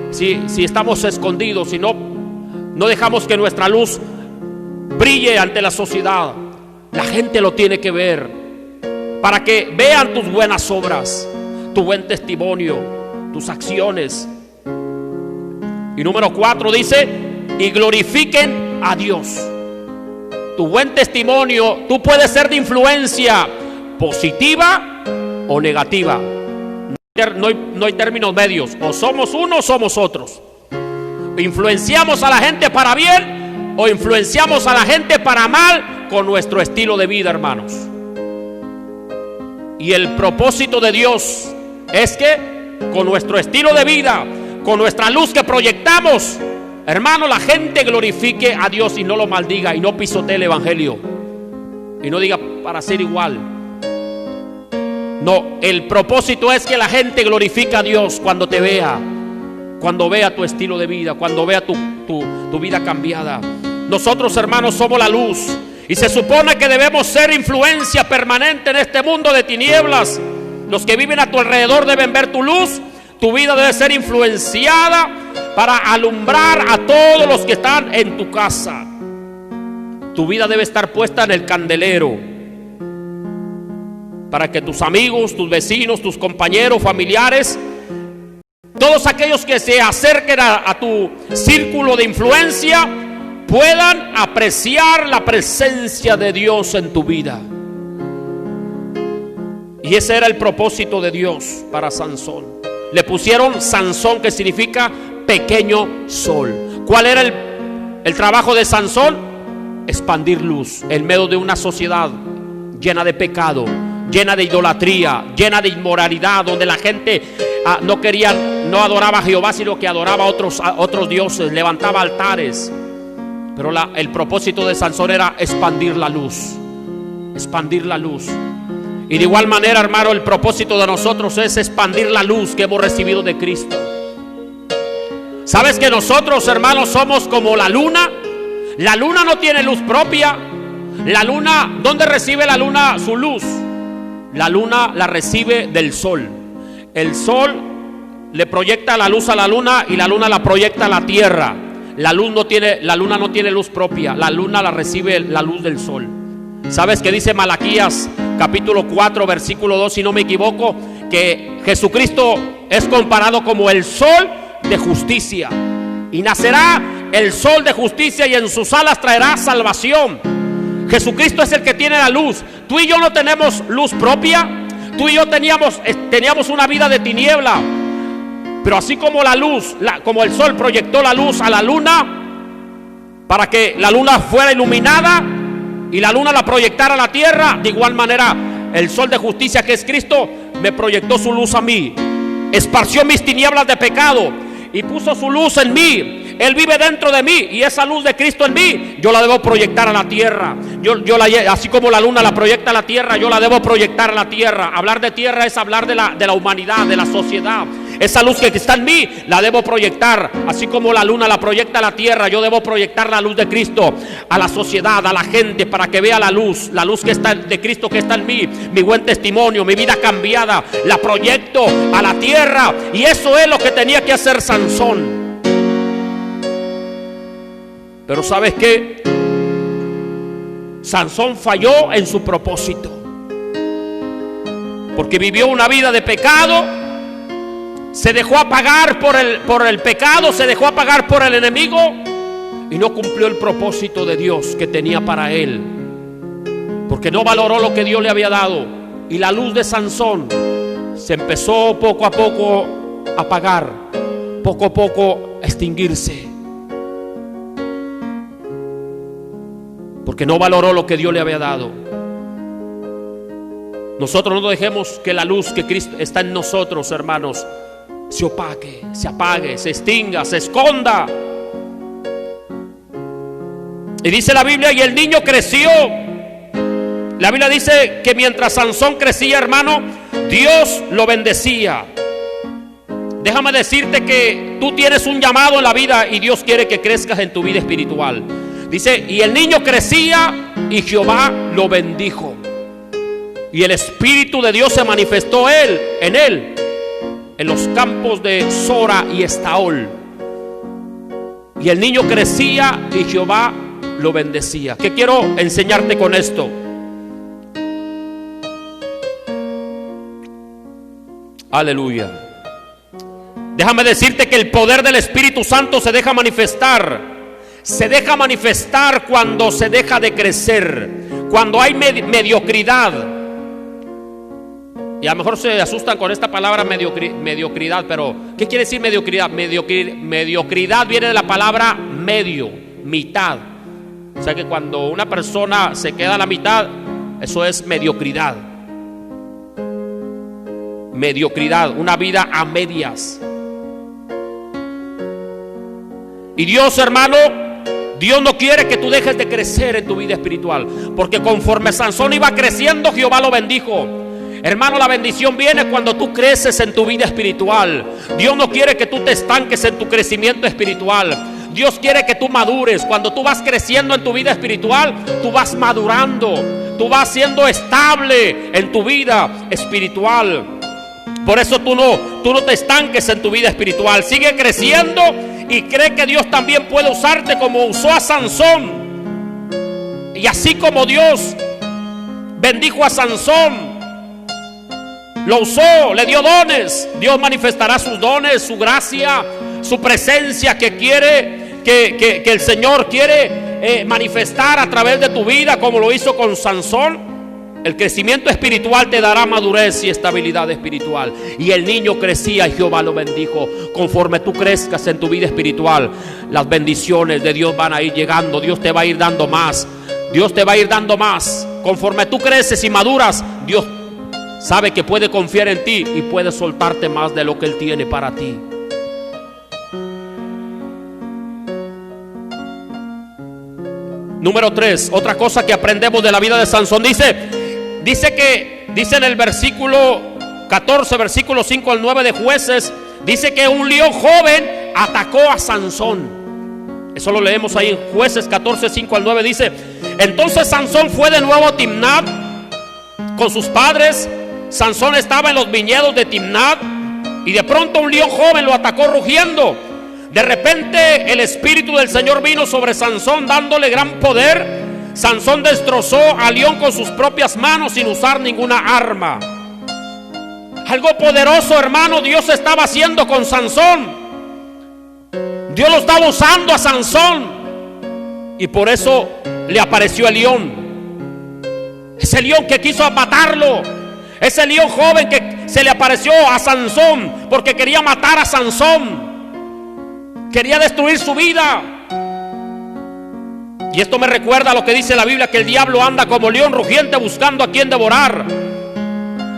Si estamos escondidos, si no dejamos que nuestra luz brille ante la sociedad, la gente lo tiene que ver, para que vean tus buenas obras, tu buen testimonio, tus acciones. Y número 4 dice, y glorifiquen a Dios. Tu buen testimonio, tú puedes ser de influencia positiva o negativa. No hay términos medios. O somos uno o somos otros. Influenciamos a la gente para bien o influenciamos a la gente para mal con nuestro estilo de vida, hermanos. Y el propósito de Dios es que con nuestro estilo de vida, con nuestra luz que proyectamos, hermano, la gente glorifique a Dios y no lo maldiga y no pisotee el evangelio y no diga para ser igual. No, el propósito es que la gente glorifique a Dios cuando te vea, cuando vea tu estilo de vida, cuando vea tu vida cambiada. Nosotros, hermanos, somos la luz y se supone que debemos ser influencia permanente en este mundo de tinieblas. Los que viven a tu alrededor deben ver tu luz. Tu vida debe ser influenciada para alumbrar a todos los que están en tu casa. Tu vida debe estar puesta en el candelero para que tus amigos, tus vecinos, tus compañeros, familiares, todos aquellos que se acerquen a tu círculo de influencia puedan apreciar la presencia de Dios en tu vida. Y ese era el propósito de Dios para Sansón. Le pusieron Sansón, que significa pequeño sol. ¿Cuál era el trabajo de Sansón? Expandir luz en medio de una sociedad llena de pecado, llena de idolatría, llena de inmoralidad, donde la gente no adoraba a Jehová, sino que adoraba a otros dioses, levantaba altares. Pero el propósito de Sansón era expandir la luz. Expandir la luz. Y de igual manera, hermano, el propósito de nosotros es expandir la luz que hemos recibido de Cristo. ¿Sabes que nosotros, hermanos, somos como la luna? La luna no tiene luz propia. La luna, ¿dónde recibe la luna su luz? La luna la recibe del sol. El sol le proyecta la luz a la luna y la luna la proyecta a la tierra. La luna no tiene luz propia. La luna la recibe la luz del sol. ¿Sabes qué dice Malaquías capítulo 4 versículo 2, si no me equivoco? Que Jesucristo es comparado como el sol de justicia. Y nacerá el sol de justicia y en sus alas traerá salvación. Jesucristo es el que tiene la luz. Tú y yo no tenemos luz propia. Tú y yo teníamos una vida de tiniebla. Pero así como la luz, como el sol proyectó la luz a la luna para que la luna fuera iluminada y la luna la proyectara a la tierra, de igual manera el sol de justicia, que es Cristo, me proyectó su luz a mí, esparció mis tinieblas de pecado y puso su luz en mí. Él vive dentro de mí y esa luz de Cristo en mí yo la debo proyectar a la tierra. Así como la luna la proyecta a la tierra, yo la debo proyectar a la tierra. Hablar de tierra es hablar de la humanidad, de la sociedad. Esa luz que está en mí la debo proyectar. Así como la luna la proyecta a la tierra, yo debo proyectar la luz de Cristo a la sociedad, a la gente, para que vea la luz que está de Cristo, que está en mí. Mi buen testimonio, mi vida cambiada, la proyecto a la tierra. Y eso es lo que tenía que hacer Sansón. Pero ¿sabes qué? Sansón falló en su propósito, porque vivió una vida de pecado. Se dejó apagar por el pecado, se dejó apagar por el enemigo y no cumplió el propósito de Dios que tenía para él, porque no valoró lo que Dios le había dado. Y la luz de Sansón se empezó poco a poco a apagar, poco a poco a extinguirse, porque no valoró lo que Dios le había dado. Nosotros no dejemos que la luz que Cristo está en nosotros, hermanos, se opaque, se apague, se extinga, se esconda. Y dice la Biblia, y el niño creció. La Biblia dice que mientras Sansón crecía, hermano, Dios lo bendecía. Déjame decirte que tú tienes un llamado en la vida y Dios quiere que crezcas en tu vida espiritual. Dice, y el niño crecía y Jehová lo bendijo. Y el Espíritu de Dios se manifestó en él, en los campos de Sora y Estaol. Y el niño crecía y Jehová lo bendecía. ¿Qué quiero enseñarte con esto? Aleluya. Déjame decirte que el poder del Espíritu Santo se deja manifestar. Se deja manifestar cuando se deja de crecer, cuando hay mediocridad. Y a lo mejor se asustan con esta palabra mediocridad, pero ¿qué quiere decir mediocridad? Mediocridad viene de la palabra medio, mitad. O sea que cuando una persona se queda a la mitad, eso es mediocridad. Mediocridad, una vida a medias. Y Dios, hermano, Dios no quiere que tú dejes de crecer en tu vida espiritual, porque conforme Sansón iba creciendo, Jehová lo bendijo. Hermano, la bendición viene cuando tú creces en tu vida espiritual. Dios no quiere que tú te estanques en tu crecimiento espiritual. Dios quiere que tú madures. Cuando tú vas creciendo en tu vida espiritual, tú vas madurando, tú vas siendo estable en tu vida espiritual. Por eso tú no te estanques en tu vida espiritual. Sigue creciendo y cree que Dios también puede usarte como usó a Sansón. Y así como Dios bendijo a Sansón, lo usó, le dio dones. Dios manifestará sus dones, su gracia, su presencia que quiere, que el Señor quiere manifestar a través de tu vida, como lo hizo con Sansón. El crecimiento espiritual te dará madurez y estabilidad espiritual. Y el niño crecía y Jehová lo bendijo. Conforme tú crezcas en tu vida espiritual, las bendiciones de Dios van a ir llegando. Dios te va a ir dando más. Dios te va a ir dando más. Conforme tú creces y maduras, Dios sabe que puede confiar en ti y puede soltarte más de lo que Él tiene para ti. Número 3, otra cosa que aprendemos de la vida de Sansón. Dice en el versículo 14, versículo 5 al 9 de Jueces, dice que un león joven atacó a Sansón. Eso lo leemos ahí en Jueces 14, 5 al 9. Dice, entonces Sansón fue de nuevo a Timnat con sus padres. Sansón estaba en los viñedos de Timnat y de pronto un león joven lo atacó rugiendo. De repente el Espíritu del Señor vino sobre Sansón dándole gran poder. Sansón destrozó al león con sus propias manos sin usar ninguna arma. Algo poderoso, hermano, Dios estaba haciendo con Sansón. Dios lo estaba usando a Sansón y por eso le apareció el león. Ese león que quiso matarlo, ese león joven que se le apareció a Sansón porque quería matar a Sansón, quería destruir su vida. Y esto me recuerda a lo que dice la Biblia, que el diablo anda como león rugiente buscando a quien devorar.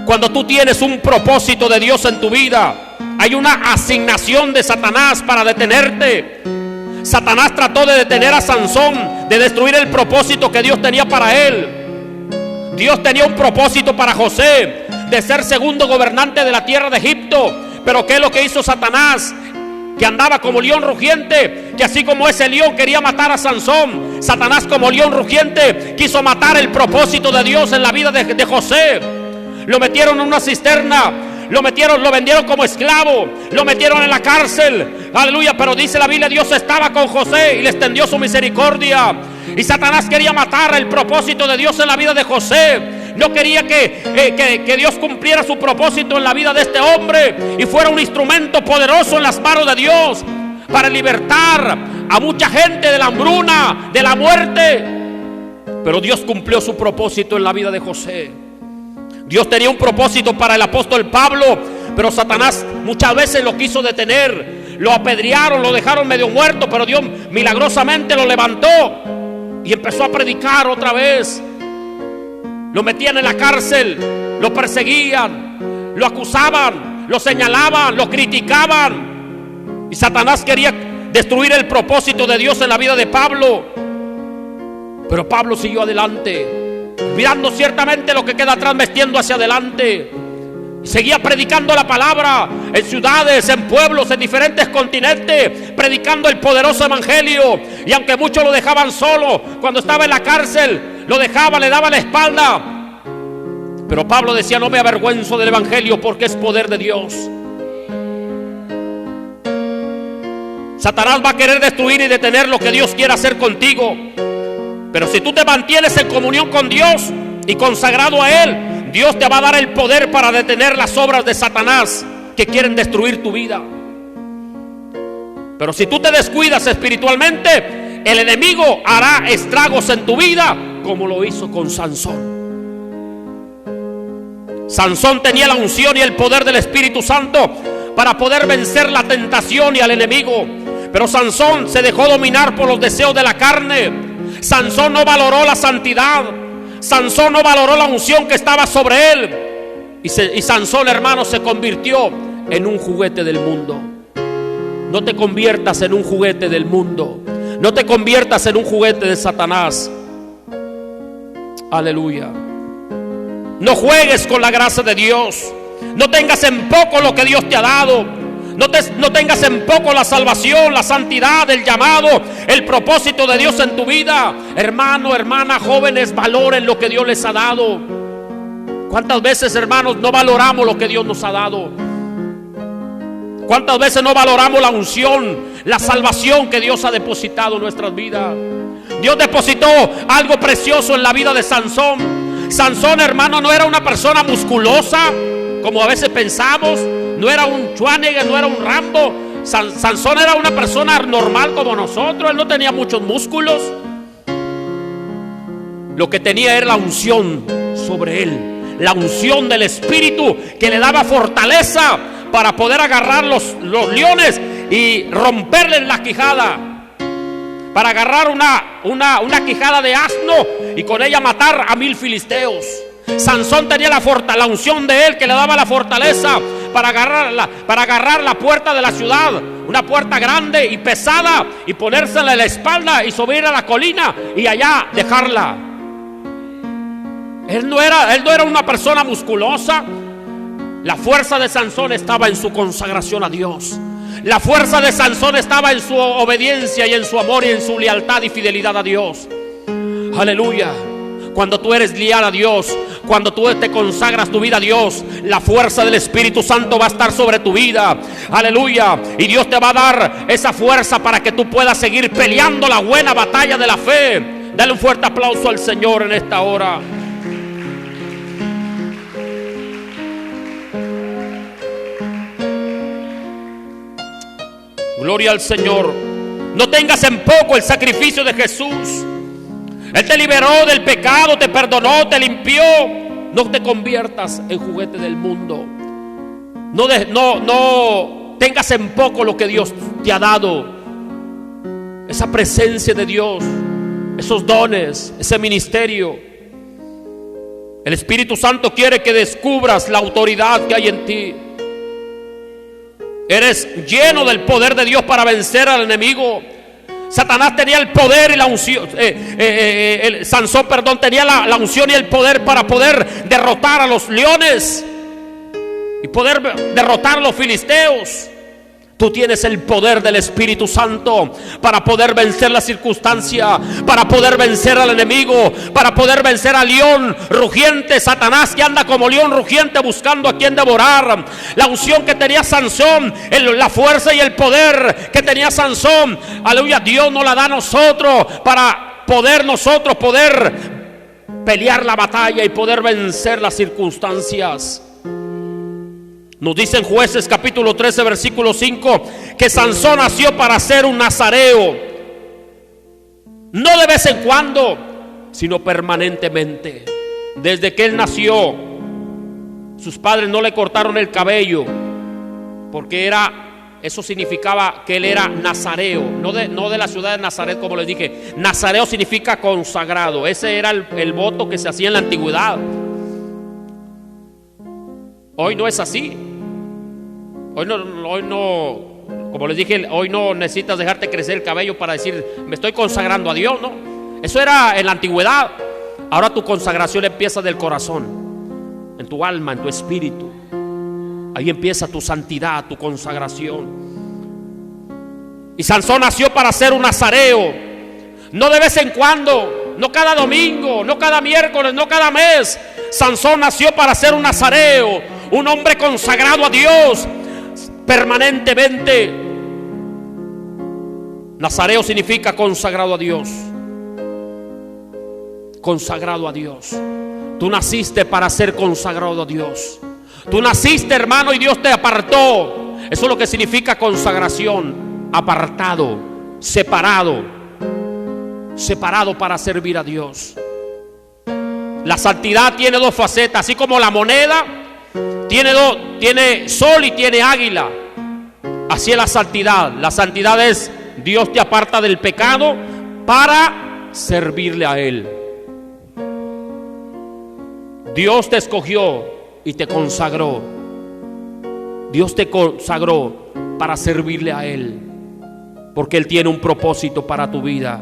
Cuando tú tienes un propósito de Dios en tu vida, hay una asignación de Satanás para detenerte. Satanás trató de detener a Sansón, de destruir el propósito que Dios tenía para él. Dios tenía un propósito para José, de ser segundo gobernante de la tierra de Egipto. Pero ¿qué es lo que hizo Satanás? Que andaba como león rugiente, que así como ese león quería matar a Sansón, Satanás como león rugiente quiso matar el propósito de Dios en la vida de José. Lo metieron en una cisterna, lo vendieron como esclavo, lo metieron en la cárcel, aleluya. Pero dice la Biblia, Dios estaba con José y le extendió su misericordia. Y Satanás quería matar el propósito de Dios en la vida de José. No quería que Dios cumpliera su propósito en la vida de este hombre y fuera un instrumento poderoso en las manos de Dios para libertar a mucha gente de la hambruna, de la muerte. Pero Dios cumplió su propósito en la vida de José. Dios tenía un propósito para el apóstol Pablo, pero Satanás muchas veces lo quiso detener. Lo apedrearon, lo dejaron medio muerto, pero Dios milagrosamente lo levantó y empezó a predicar otra vez. Lo metían en la cárcel, lo perseguían, lo acusaban, lo señalaban, lo criticaban. Y Satanás quería destruir el propósito de Dios en la vida de Pablo. Pero Pablo siguió adelante, mirando ciertamente lo que queda atrás, metiendo hacia adelante. Seguía predicando la palabra en ciudades, en pueblos, en diferentes continentes, predicando el poderoso evangelio. Y aunque muchos lo dejaban solo, cuando estaba en la cárcel, lo dejaba, le daba la espalda. Pero Pablo decía: no me avergüenzo del evangelio, porque es poder de Dios. Satanás va a querer destruir y detener lo que Dios quiere hacer contigo. Pero si tú te mantienes en comunión con Dios y consagrado a Él, Dios te va a dar el poder para detener las obras de Satanás que quieren destruir tu vida. Pero si tú te descuidas espiritualmente, el enemigo hará estragos en tu vida, como lo hizo con Sansón. Sansón tenía la unción y el poder del Espíritu Santo para poder vencer la tentación y al enemigo. Pero Sansón se dejó dominar por los deseos de la carne. Sansón no valoró la santidad. Sansón no valoró la unción que estaba sobre él. Y Sansón, hermano, se convirtió en un juguete del mundo. No te conviertas en un juguete del mundo. No te conviertas en un juguete de Satanás. Aleluya. No juegues con la gracia de Dios. No tengas en poco lo que Dios te ha dado. No tengas en poco la salvación, la santidad, el llamado, el propósito de Dios en tu vida. Hermano, hermana, jóvenes, valoren lo que Dios les ha dado. ¿Cuántas veces, hermanos, no valoramos lo que Dios nos ha dado? ¿Cuántas veces no valoramos la unción, la salvación que Dios ha depositado en nuestras vidas? Dios depositó algo precioso en la vida de Sansón. Sansón, hermano, no era una persona musculosa, como a veces pensamos. No era un Schwarzenegger, no era un Rambo. Sansón era una persona normal como nosotros. Él no tenía muchos músculos. Lo que tenía era la unción sobre él, la unción del Espíritu, que le daba fortaleza para poder agarrar los leones y romperles la quijada, para agarrar una quijada de asno y con ella matar a 1000 filisteos. Sansón tenía la unción de él, que le daba la fortaleza para agarrar la puerta de la ciudad, una puerta grande y pesada, y ponérsela en la espalda y subir a la colina y allá dejarla. Él no era una persona musculosa. La fuerza de Sansón estaba en su consagración a Dios. La fuerza de Sansón estaba en su obediencia y en su amor y en su lealtad y fidelidad a Dios. Aleluya. Cuando tú eres leal a Dios, cuando tú te consagras tu vida a Dios, la fuerza del Espíritu Santo va a estar sobre tu vida. Aleluya. Y Dios te va a dar esa fuerza para que tú puedas seguir peleando la buena batalla de la fe. Dale un fuerte aplauso al Señor en esta hora. Gloria al Señor. No tengas en poco el sacrificio de Jesús. Él te liberó del pecado, te perdonó, te limpió. No te conviertas en juguete del mundo. No tengas en poco lo que Dios te ha dado. Esa presencia de Dios, esos dones, ese ministerio. El Espíritu Santo quiere que descubras la autoridad que hay en ti. Eres lleno del poder de Dios para vencer al enemigo. Satanás tenía el poder y la unción. Sansón, tenía la unción y el poder para poder derrotar a los leones y poder derrotar a los filisteos. Tú tienes el poder del Espíritu Santo para poder vencer la circunstancia, para poder vencer al enemigo, para poder vencer al león rugiente, Satanás, que anda como león rugiente buscando a quien devorar. La unción que tenía Sansón, la fuerza y el poder que tenía Sansón, aleluya, Dios nos la da a nosotros para poder pelear la batalla y poder vencer las circunstancias. Nos dice en Jueces capítulo 13 versículo 5 que Sansón nació para ser un nazareo, no de vez en cuando, sino permanentemente. Desde que él nació, sus padres no le cortaron el cabello, porque eso significaba que él era nazareo, no de la ciudad de Nazaret, como les dije. Nazareo significa consagrado. Ese era el voto que se hacía en la antigüedad. Hoy no es así. Hoy no, como les dije, hoy no necesitas dejarte crecer el cabello para decir, me estoy consagrando a Dios, ¿no? Eso era en la antigüedad. Ahora tu consagración empieza del corazón, en tu alma, en tu espíritu. Ahí empieza tu santidad, tu consagración. Y Sansón nació para ser un nazareo. No de vez en cuando, no cada domingo, no cada miércoles, no cada mes. Sansón nació para ser un nazareo, un hombre consagrado a Dios permanentemente. Nazareo significa consagrado a Dios. Consagrado a Dios. Tú naciste para ser consagrado a Dios. Tú naciste, hermano, y Dios te apartó. Eso es lo que significa consagración. Apartado, separado. Separado para servir a Dios. La santidad tiene dos facetas. Así como la moneda tiene sol y tiene águila. Así es la santidad. La santidad es: Dios te aparta del pecado para servirle a Él. Dios te escogió y te consagró. Dios te consagró para servirle a Él, porque Él tiene un propósito para tu vida.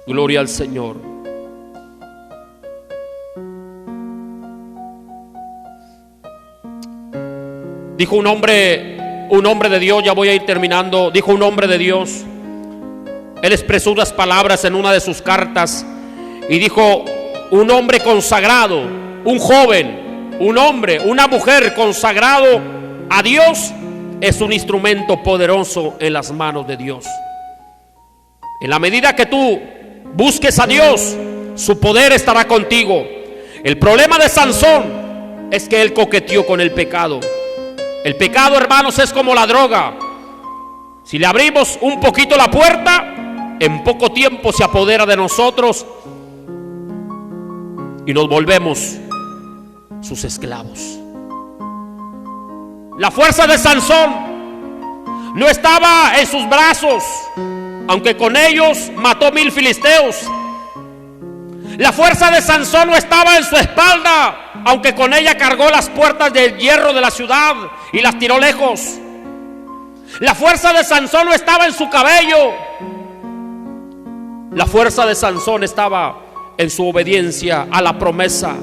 Gloria al Señor. Dijo un hombre de Dios, ya voy a ir terminando. Dijo un hombre de Dios, él expresó unas palabras en una de sus cartas y dijo: un hombre consagrado, un joven, un hombre, una mujer consagrado a Dios es un instrumento poderoso en las manos de Dios. En la medida que tú busques a Dios, su poder estará contigo. El problema de Sansón es que él coqueteó con el pecado. El pecado, hermanos, es como la droga. Si le abrimos un poquito la puerta, en poco tiempo se apodera de nosotros y nos volvemos sus esclavos. La fuerza de Sansón no estaba en sus brazos, aunque con ellos mató 1000 filisteos. La fuerza de Sansón no estaba en su espalda, aunque con ella cargó las puertas de hierro de la ciudad y las tiró lejos. La fuerza de Sansón no estaba en su cabello. La fuerza de Sansón estaba en su obediencia a la promesa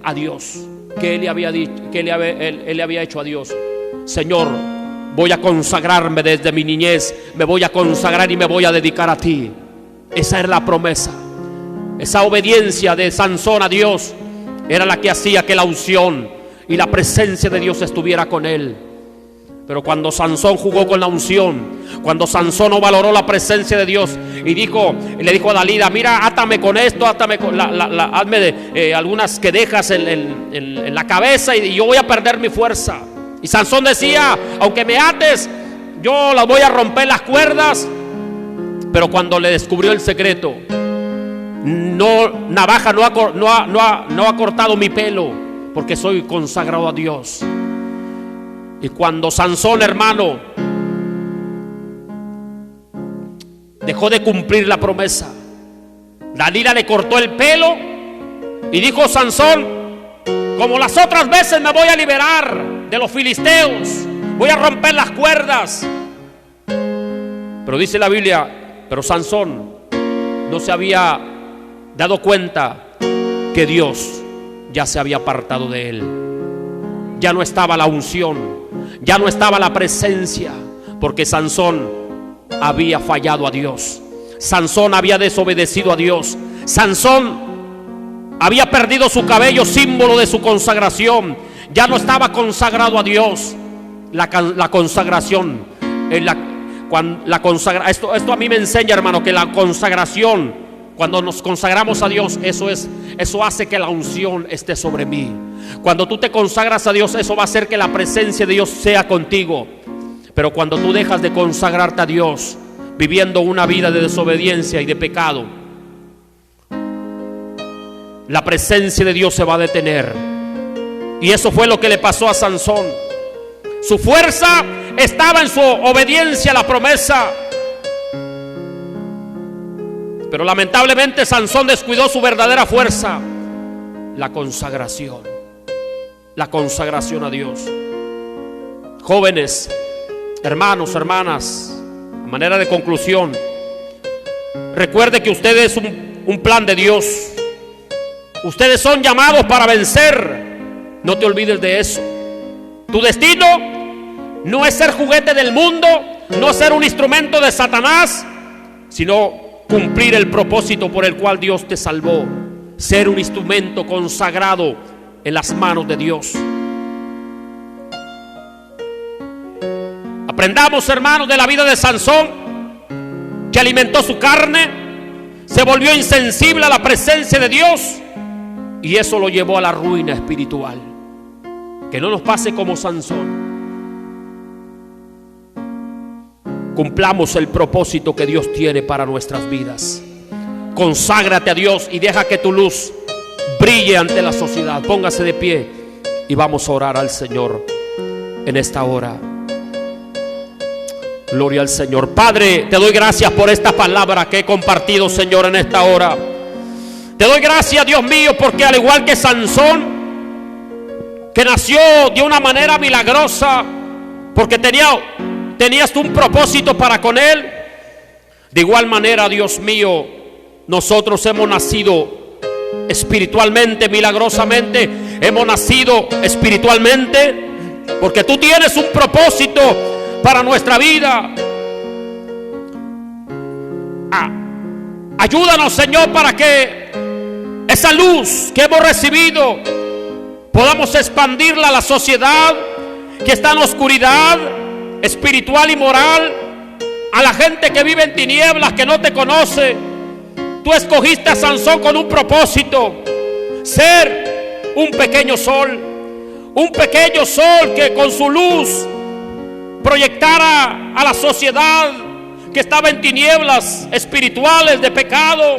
a Dios que él le había dicho, que él le había hecho a Dios. Señor, voy a consagrarme desde mi niñez, me voy a consagrar y me voy a dedicar a ti. Esa era la promesa. Esa obediencia de Sansón a Dios era la que hacía que la unción y la presencia de Dios estuviera con él. Pero cuando Sansón jugó con la unción, cuando Sansón no valoró la presencia de Dios y le dijo a Dalila: mira, átame con esto, átame con hazme algunas quedejas en la cabeza y yo voy a perder mi fuerza. Y Sansón decía: aunque me ates, yo las voy a romper las cuerdas. Pero cuando le descubrió el secreto, navaja no ha cortado mi pelo, porque soy consagrado a Dios. Y cuando Sansón, hermano, dejó de cumplir la promesa, Dalila le cortó el pelo y dijo: Sansón, como las otras veces me voy a liberar de los filisteos, voy a romper las cuerdas. Pero dice la Biblia, pero Sansón no se había dado cuenta que Dios ya se había apartado de él. Ya no estaba la unción, ya no estaba la presencia, porque Sansón había fallado a Dios. Sansón había desobedecido a Dios. Sansón había perdido su cabello, símbolo de su consagración. Ya no estaba consagrado a Dios. La consagración, esto a mí me enseña, hermano, que la consagración, cuando nos consagramos a Dios, eso hace que la unción esté sobre mí. Cuando tú te consagras a Dios, eso va a hacer que la presencia de Dios sea contigo. Pero cuando tú dejas de consagrarte a Dios, viviendo una vida de desobediencia y de pecado, la presencia de Dios se va a detener. Y eso fue lo que le pasó a Sansón. Su fuerza estaba en su obediencia a la promesa, pero lamentablemente Sansón descuidó su verdadera fuerza, la consagración a Dios. Jóvenes, hermanos, hermanas, a manera de conclusión, recuerde que usted es un plan de Dios. Ustedes son llamados para vencer. No te olvides de eso. Tu destino no es ser juguete del mundo, no ser un instrumento de Satanás, sino cumplir el propósito por el cual Dios te salvó. Ser un instrumento consagrado en las manos de Dios. Aprendamos, hermanos, de la vida de Sansón, que alimentó su carne, se volvió insensible a la presencia de Dios y eso lo llevó a la ruina espiritual. Que no nos pase como Sansón. Cumplamos el propósito que Dios tiene para nuestras vidas. Conságrate a Dios y deja que tu luz brille ante la sociedad. Póngase de pie y vamos a orar al Señor en esta hora. Gloria al Señor. Padre, te doy gracias por esta palabra que he compartido, Señor, en esta hora. Te doy gracias, Dios mío, porque al igual que Sansón, que nació de una manera milagrosa, porque tenías tú un propósito para con él, de igual manera, Dios mío, nosotros hemos nacido espiritualmente, milagrosamente, hemos nacido espiritualmente, porque tú tienes un propósito para nuestra vida. Ayúdanos, Señor, para que esa luz que hemos recibido podamos expandirla a la sociedad que está en oscuridad espiritual y moral, a la gente que vive en tinieblas, que no te conoce. Tú escogiste a Sansón con un propósito: ser un pequeño sol que con su luz proyectara a la sociedad que estaba en tinieblas espirituales de pecado.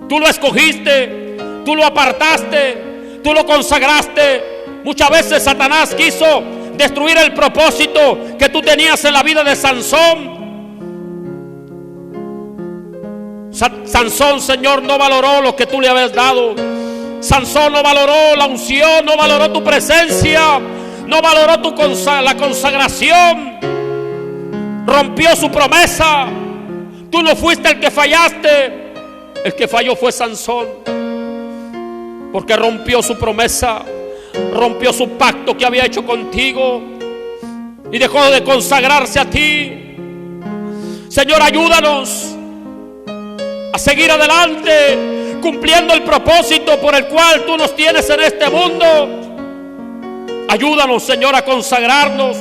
Tú lo escogiste, tú lo apartaste, tú lo consagraste. Muchas veces Satanás quiso destruir el propósito que tú tenías en la vida de Sansón. Sansón, Señor, no valoró lo que tú le habías dado. Sansón no valoró la unción, no valoró tu presencia, no valoró la consagración. Rompió su promesa. Tú no fuiste el que fallaste. El que falló fue Sansón, porque rompió su promesa, rompió su pacto que había hecho contigo y dejó de consagrarse a ti. Señor, ayúdanos a seguir adelante, cumpliendo el propósito por el cual tú nos tienes en este mundo. Ayúdanos, Señor, a consagrarnos,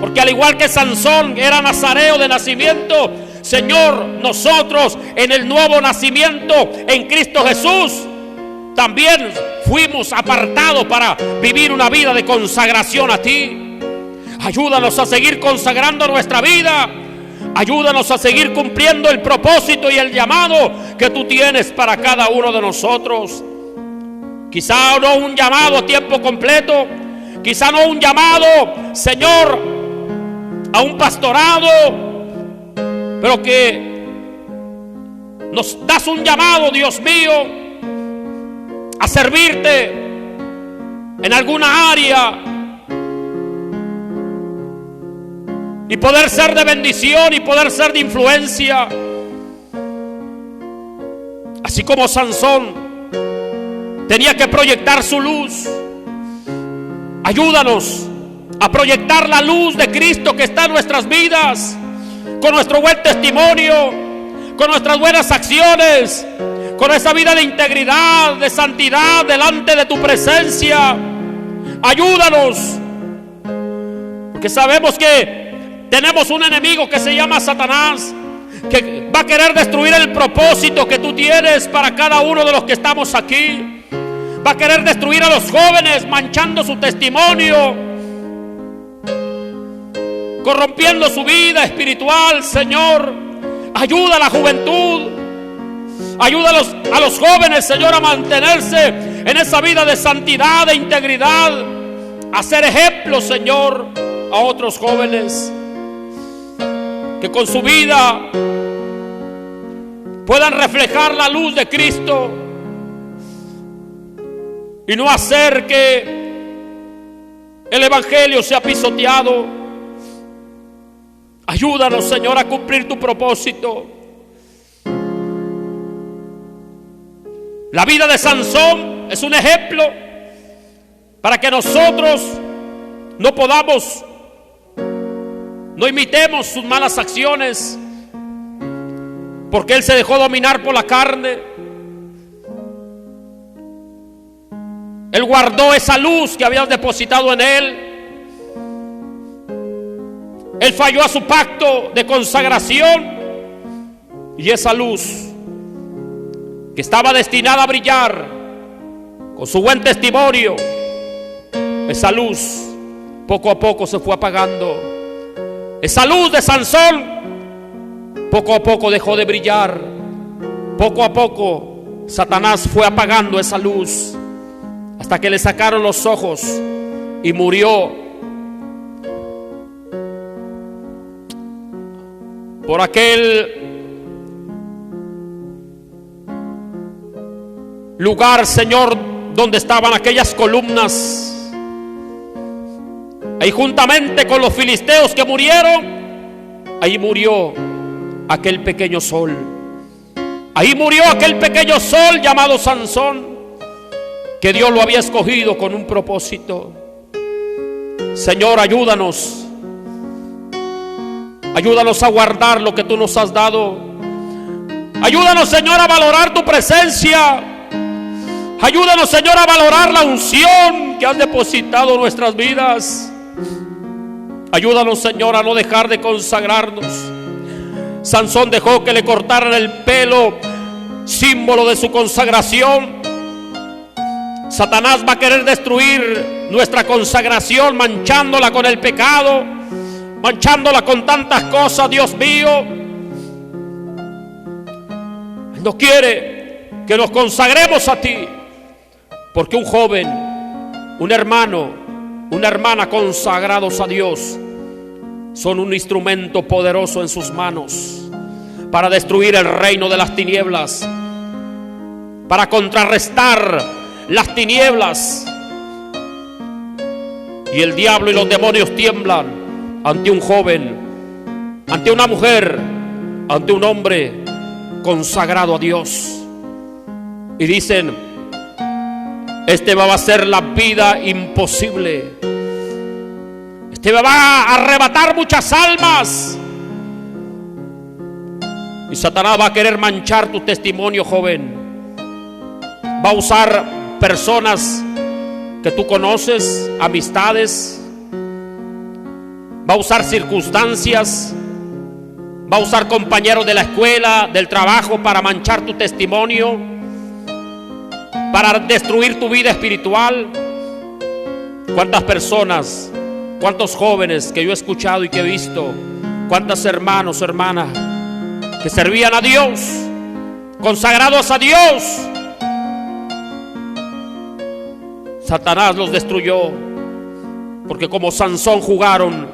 porque al igual que Sansón era nazareo de nacimiento, Señor, nosotros en el nuevo nacimiento en Cristo Jesús también fuimos apartados para vivir una vida de consagración a ti. Ayúdanos a seguir consagrando nuestra vida. Ayúdanos a seguir cumpliendo el propósito y el llamado que tú tienes para cada uno de nosotros. Quizá no un llamado a tiempo completo, quizá no un llamado, Señor, a un pastorado, pero que nos das un llamado, Dios mío, a servirte en alguna área y poder ser de bendición y poder ser de influencia. Así como Sansón tenía que proyectar su luz, ayúdanos a proyectar la luz de Cristo que está en nuestras vidas, con nuestro buen testimonio, con nuestras buenas acciones, con esa vida de integridad, de santidad delante de tu presencia. Ayúdanos, porque sabemos que tenemos un enemigo que se llama Satanás, que va a querer destruir el propósito que tú tienes para cada uno de los que estamos aquí. Va a querer destruir a los jóvenes, manchando su testimonio, corrompiendo su vida espiritual. Señor, ayuda a la juventud, ayuda a los jóvenes, Señor, a mantenerse en esa vida de santidad, de integridad, a ser ejemplo, Señor, a otros jóvenes, que con su vida puedan reflejar la luz de Cristo y no hacer que el evangelio sea pisoteado. Ayúdanos, Señor, a cumplir tu propósito. La vida de Sansón es un ejemplo para que nosotros no imitemos sus malas acciones, porque Él se dejó dominar por la carne. Él guardó esa luz que habías depositado en Él. Él falló a su pacto de consagración, y esa luz que estaba destinada a brillar con su buen testimonio, esa luz poco a poco se fue apagando. Esa luz de Sansón poco a poco dejó de brillar. Poco a poco Satanás fue apagando esa luz, hasta que le sacaron los ojos y murió. Por aquel lugar, Señor, donde estaban aquellas columnas, ahí juntamente con los filisteos que murieron, ahí murió aquel pequeño sol. Ahí murió aquel pequeño sol llamado Sansón, que Dios lo había escogido con un propósito. Señor, ayúdanos. Ayúdanos a guardar lo que tú nos has dado. Ayúdanos, Señor, a valorar tu presencia. Ayúdanos, Señor, a valorar la unción que has depositado en nuestras vidas. Ayúdanos, Señor, a no dejar de consagrarnos. Sansón dejó que le cortaran el pelo, símbolo de su consagración. Satanás va a querer destruir nuestra consagración, manchándola con el pecado, manchándola con tantas cosas. Dios mío, Él no quiere que nos consagremos a ti, porque un joven, un hermano, una hermana consagrados a Dios son un instrumento poderoso en sus manos para destruir el reino de las tinieblas, para contrarrestar las tinieblas. Y el diablo y los demonios tiemblan ante un joven, ante una mujer, ante un hombre consagrado a Dios, y dicen: este me va a hacer la vida imposible, este me va a arrebatar muchas almas. Y Satanás va a querer manchar tu testimonio, joven. Va a usar personas que tú conoces, amistades, va a usar circunstancias, va a usar compañeros de la escuela, del trabajo, para manchar tu testimonio, para destruir tu vida espiritual. ¿Cuántas personas, cuántos jóvenes que yo he escuchado y que he visto, cuántos hermanos, hermanas que servían a Dios, consagrados a Dios, Satanás los destruyó, porque como Sansón jugaron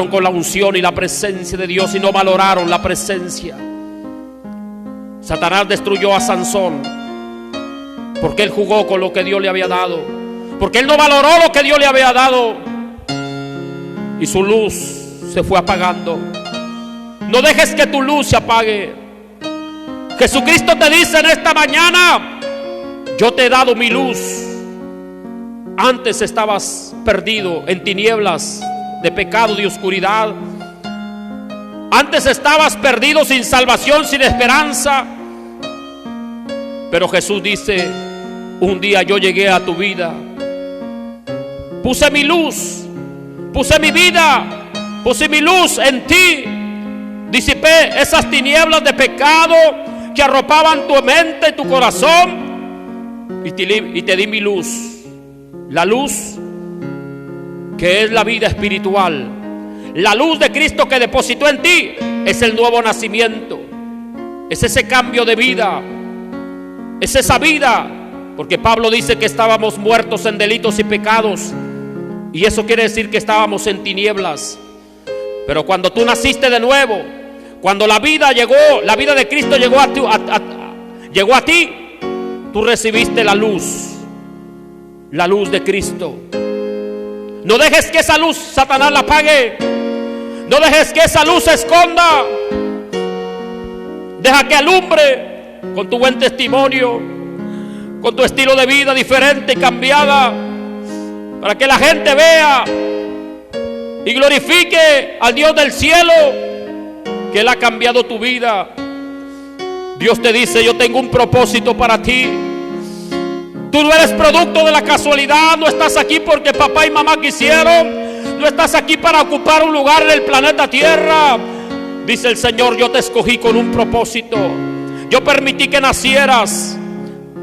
con la unción y la presencia de Dios y no valoraron la presencia. Satanás destruyó a Sansón porque él jugó con lo que Dios le había dado, porque él no valoró lo que Dios le había dado, y su luz se fue apagando. No dejes que tu luz se apague. Jesucristo te dice en esta mañana: yo te he dado mi luz. Antes estabas perdido en tinieblas de pecado, de oscuridad. Antes estabas perdido, sin salvación, sin esperanza. Pero Jesús dice: un día yo llegué a tu vida, puse mi luz, puse mi vida, puse mi luz en ti, disipé esas tinieblas de pecado que arropaban tu mente y tu corazón, y te di mi luz. La luz que es la vida espiritual, la luz de Cristo que depositó en ti, es el nuevo nacimiento, es ese cambio de vida, es esa vida, porque Pablo dice que estábamos muertos en delitos y pecados, y eso quiere decir que estábamos en tinieblas. Pero cuando tú naciste de nuevo, cuando la vida llegó, la vida de Cristo llegó a ti, tú recibiste la luz de Cristo. No dejes que esa luz Satanás la apague. No dejes que esa luz se esconda. Deja que alumbre con tu buen testimonio, con tu estilo de vida diferente y cambiada. para que la gente vea y glorifique al Dios del cielo, que Él ha cambiado tu vida. Dios te dice: yo tengo un propósito para ti. Tú no eres producto de la casualidad, no estás aquí porque papá y mamá quisieron, no estás aquí para ocupar un lugar en el planeta Tierra. Dice el Señor: yo te escogí con un propósito, yo permití que nacieras.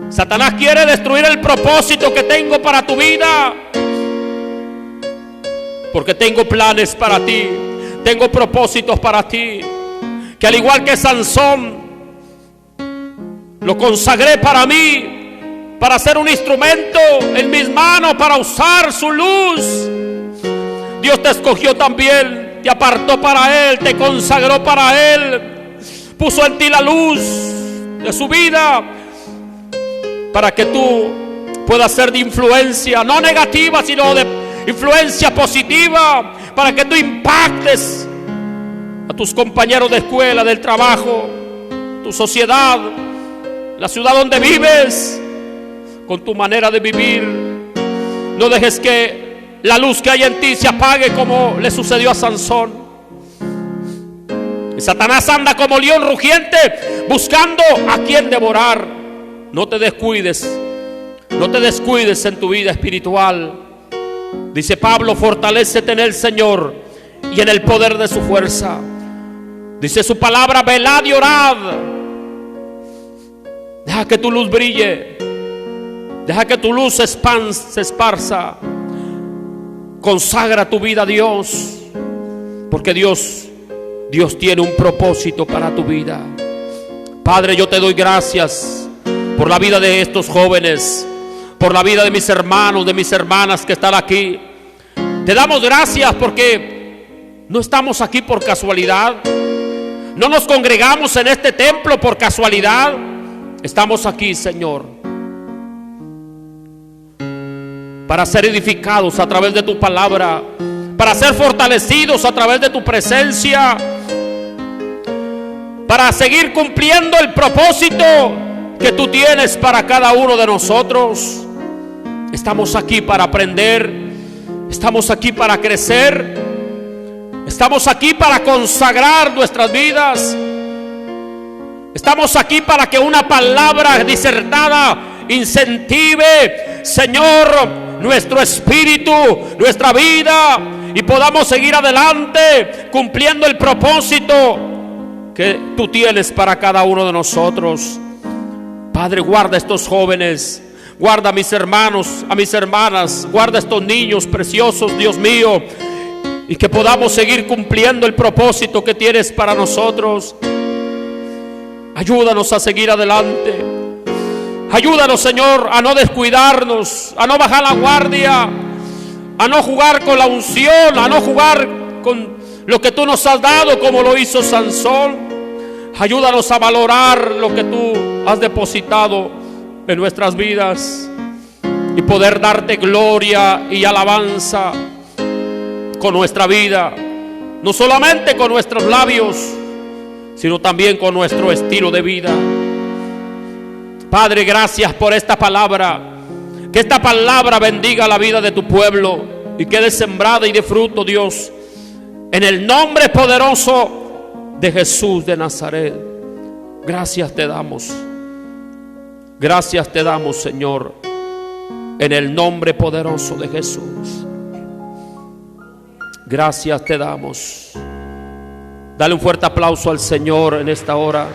Satanás quiere destruir el propósito que tengo para tu vida, porque tengo planes para ti, tengo propósitos para ti, que al igual que Sansón, lo consagré para mí, para ser un instrumento en mis manos, para usar su luz. Dios te escogió también, te apartó para Él, te consagró para Él, puso en ti la luz de su vida, para que tú puedas ser de influencia, no negativa, sino de influencia positiva, para que tú impactes a tus compañeros de escuela, del trabajo, tu sociedad, la ciudad donde vives, con tu manera de vivir. No dejes que la luz que hay en ti se apague como le sucedió a Sansón. Y Satanás anda como león rugiente buscando a quien devorar. No te descuides, no te descuides en tu vida espiritual. Dice Pablo: fortalécete en el Señor y en el poder de su fuerza. Dice su palabra: velad y orad. Deja que tu luz brille, deja que tu luz se esparza. Consagra tu vida a Dios, porque Dios tiene un propósito para tu vida. Padre, yo te doy gracias por la vida de estos jóvenes, por la vida de mis hermanos, de mis hermanas que están aquí. Te damos gracias porque no estamos aquí por casualidad, no nos congregamos en este templo por casualidad. Estamos aquí, Señor, para ser edificados a través de tu palabra, para ser fortalecidos a través de tu presencia, para seguir cumpliendo el propósito que tú tienes para cada uno de nosotros. Estamos aquí para aprender, estamos aquí para crecer, estamos aquí para consagrar nuestras vidas. Estamos aquí para que una palabra disertada incentive, Señor, nuestro espíritu, nuestra vida, y podamos seguir adelante cumpliendo el propósito que tú tienes para cada uno de nosotros. Padre, guarda a estos jóvenes, guarda a mis hermanos, a mis hermanas, guarda a estos niños preciosos, Dios mío, y que podamos seguir cumpliendo el propósito que tienes para nosotros. Ayúdanos a seguir adelante. Ayúdanos, Señor, a no descuidarnos, a no bajar la guardia, a no jugar con la unción, a no jugar con lo que tú nos has dado como lo hizo Sansón. Ayúdanos a valorar lo que tú has depositado en nuestras vidas y poder darte gloria y alabanza con nuestra vida, no solamente con nuestros labios, sino también con nuestro estilo de vida. Padre, gracias por esta palabra. Que esta palabra bendiga la vida de tu pueblo y quede sembrada y de fruto, Dios, en el nombre poderoso de Jesús de Nazaret. Gracias te damos, Señor, en el nombre poderoso de Jesús. Gracias te damos. Dale un fuerte aplauso al Señor en esta hora.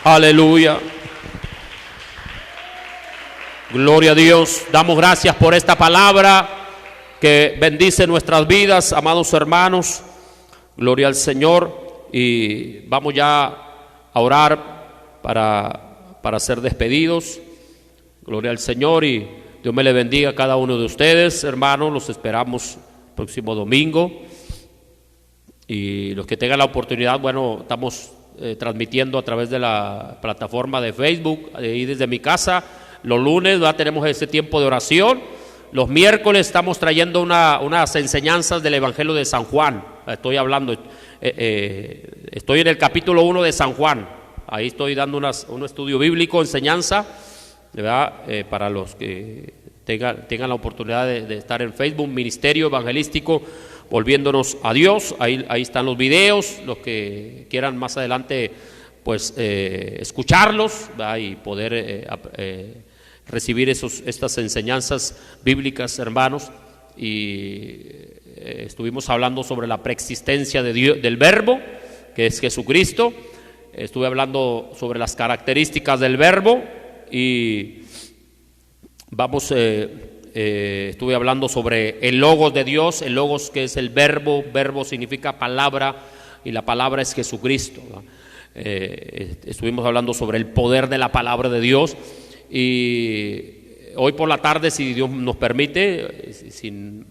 Aleluya. Gloria a Dios. Damos gracias por esta palabra que bendice nuestras vidas, amados hermanos. Gloria al Señor. Y vamos ya a orar para ser despedidos. Gloria al Señor, y Dios me le bendiga a cada uno de ustedes, hermanos. Los esperamos el próximo domingo. Y los que tengan la oportunidad, bueno, estamos transmitiendo a través de la plataforma de Facebook, ahí desde mi casa. Los lunes ya tenemos ese tiempo de oración. Los miércoles estamos trayendo unas enseñanzas del Evangelio de San Juan. Estoy hablando, estoy en el capítulo 1 de San Juan. Ahí estoy dando un estudio bíblico, enseñanza, ¿verdad? Para los que tengan la oportunidad de estar en Facebook, Ministerio Evangelístico Volviéndonos a Dios. Ahí están los videos, los que quieran más adelante pues escucharlos, ¿verdad? Y poder recibir estas enseñanzas bíblicas, hermanos. Y estuvimos hablando sobre la preexistencia de Dios, del Verbo, que es Jesucristo. Estuve hablando sobre las características del Verbo y estuve hablando sobre el Logos de Dios. El Logos, que es el Verbo. Verbo significa palabra y la palabra es Jesucristo, ¿no? Estuvimos hablando sobre el poder de la palabra de Dios y hoy por la tarde, si Dios nos permite, si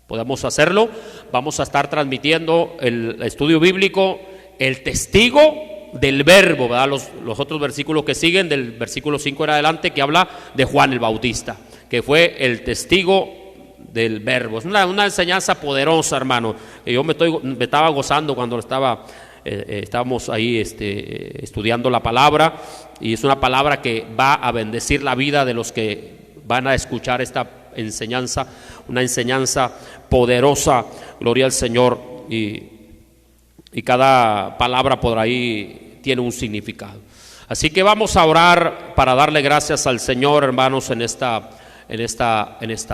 podemos hacerlo, vamos a estar transmitiendo el estudio bíblico, el testigo del Verbo, ¿verdad? Los otros versículos que siguen, del versículo 5 en adelante, que habla de Juan el Bautista, que fue el testigo del Verbo. Es una enseñanza poderosa, hermano. Yo me estaba gozando cuando estábamos ahí estudiando la palabra, y es una palabra que va a bendecir la vida de los que van a escuchar esta enseñanza, una enseñanza poderosa, gloria al Señor, y cada palabra por ahí tiene un significado. Así que vamos a orar para darle gracias al Señor, hermanos, en esta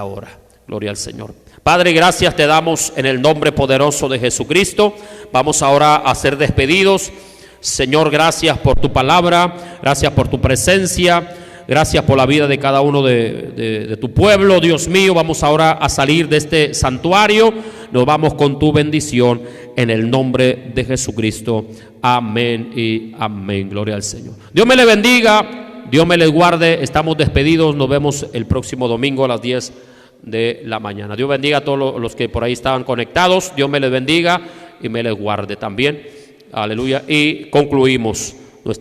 hora. Gloria al Señor. Padre, gracias te damos en el nombre poderoso de Jesucristo. Vamos ahora a ser despedidos. Señor, gracias por tu palabra, gracias por tu presencia, gracias por la vida de cada uno de tu pueblo. Dios mío, vamos ahora a salir de este santuario. Nos vamos con tu bendición en el nombre de Jesucristo. Amén y amén. Gloria al Señor. Dios me le bendiga, Dios me les guarde. Estamos despedidos. Nos vemos el próximo domingo a las 10 de la mañana. Dios bendiga a todos los que por ahí estaban conectados. Dios me les bendiga y me les guarde también. Aleluya. Y concluimos.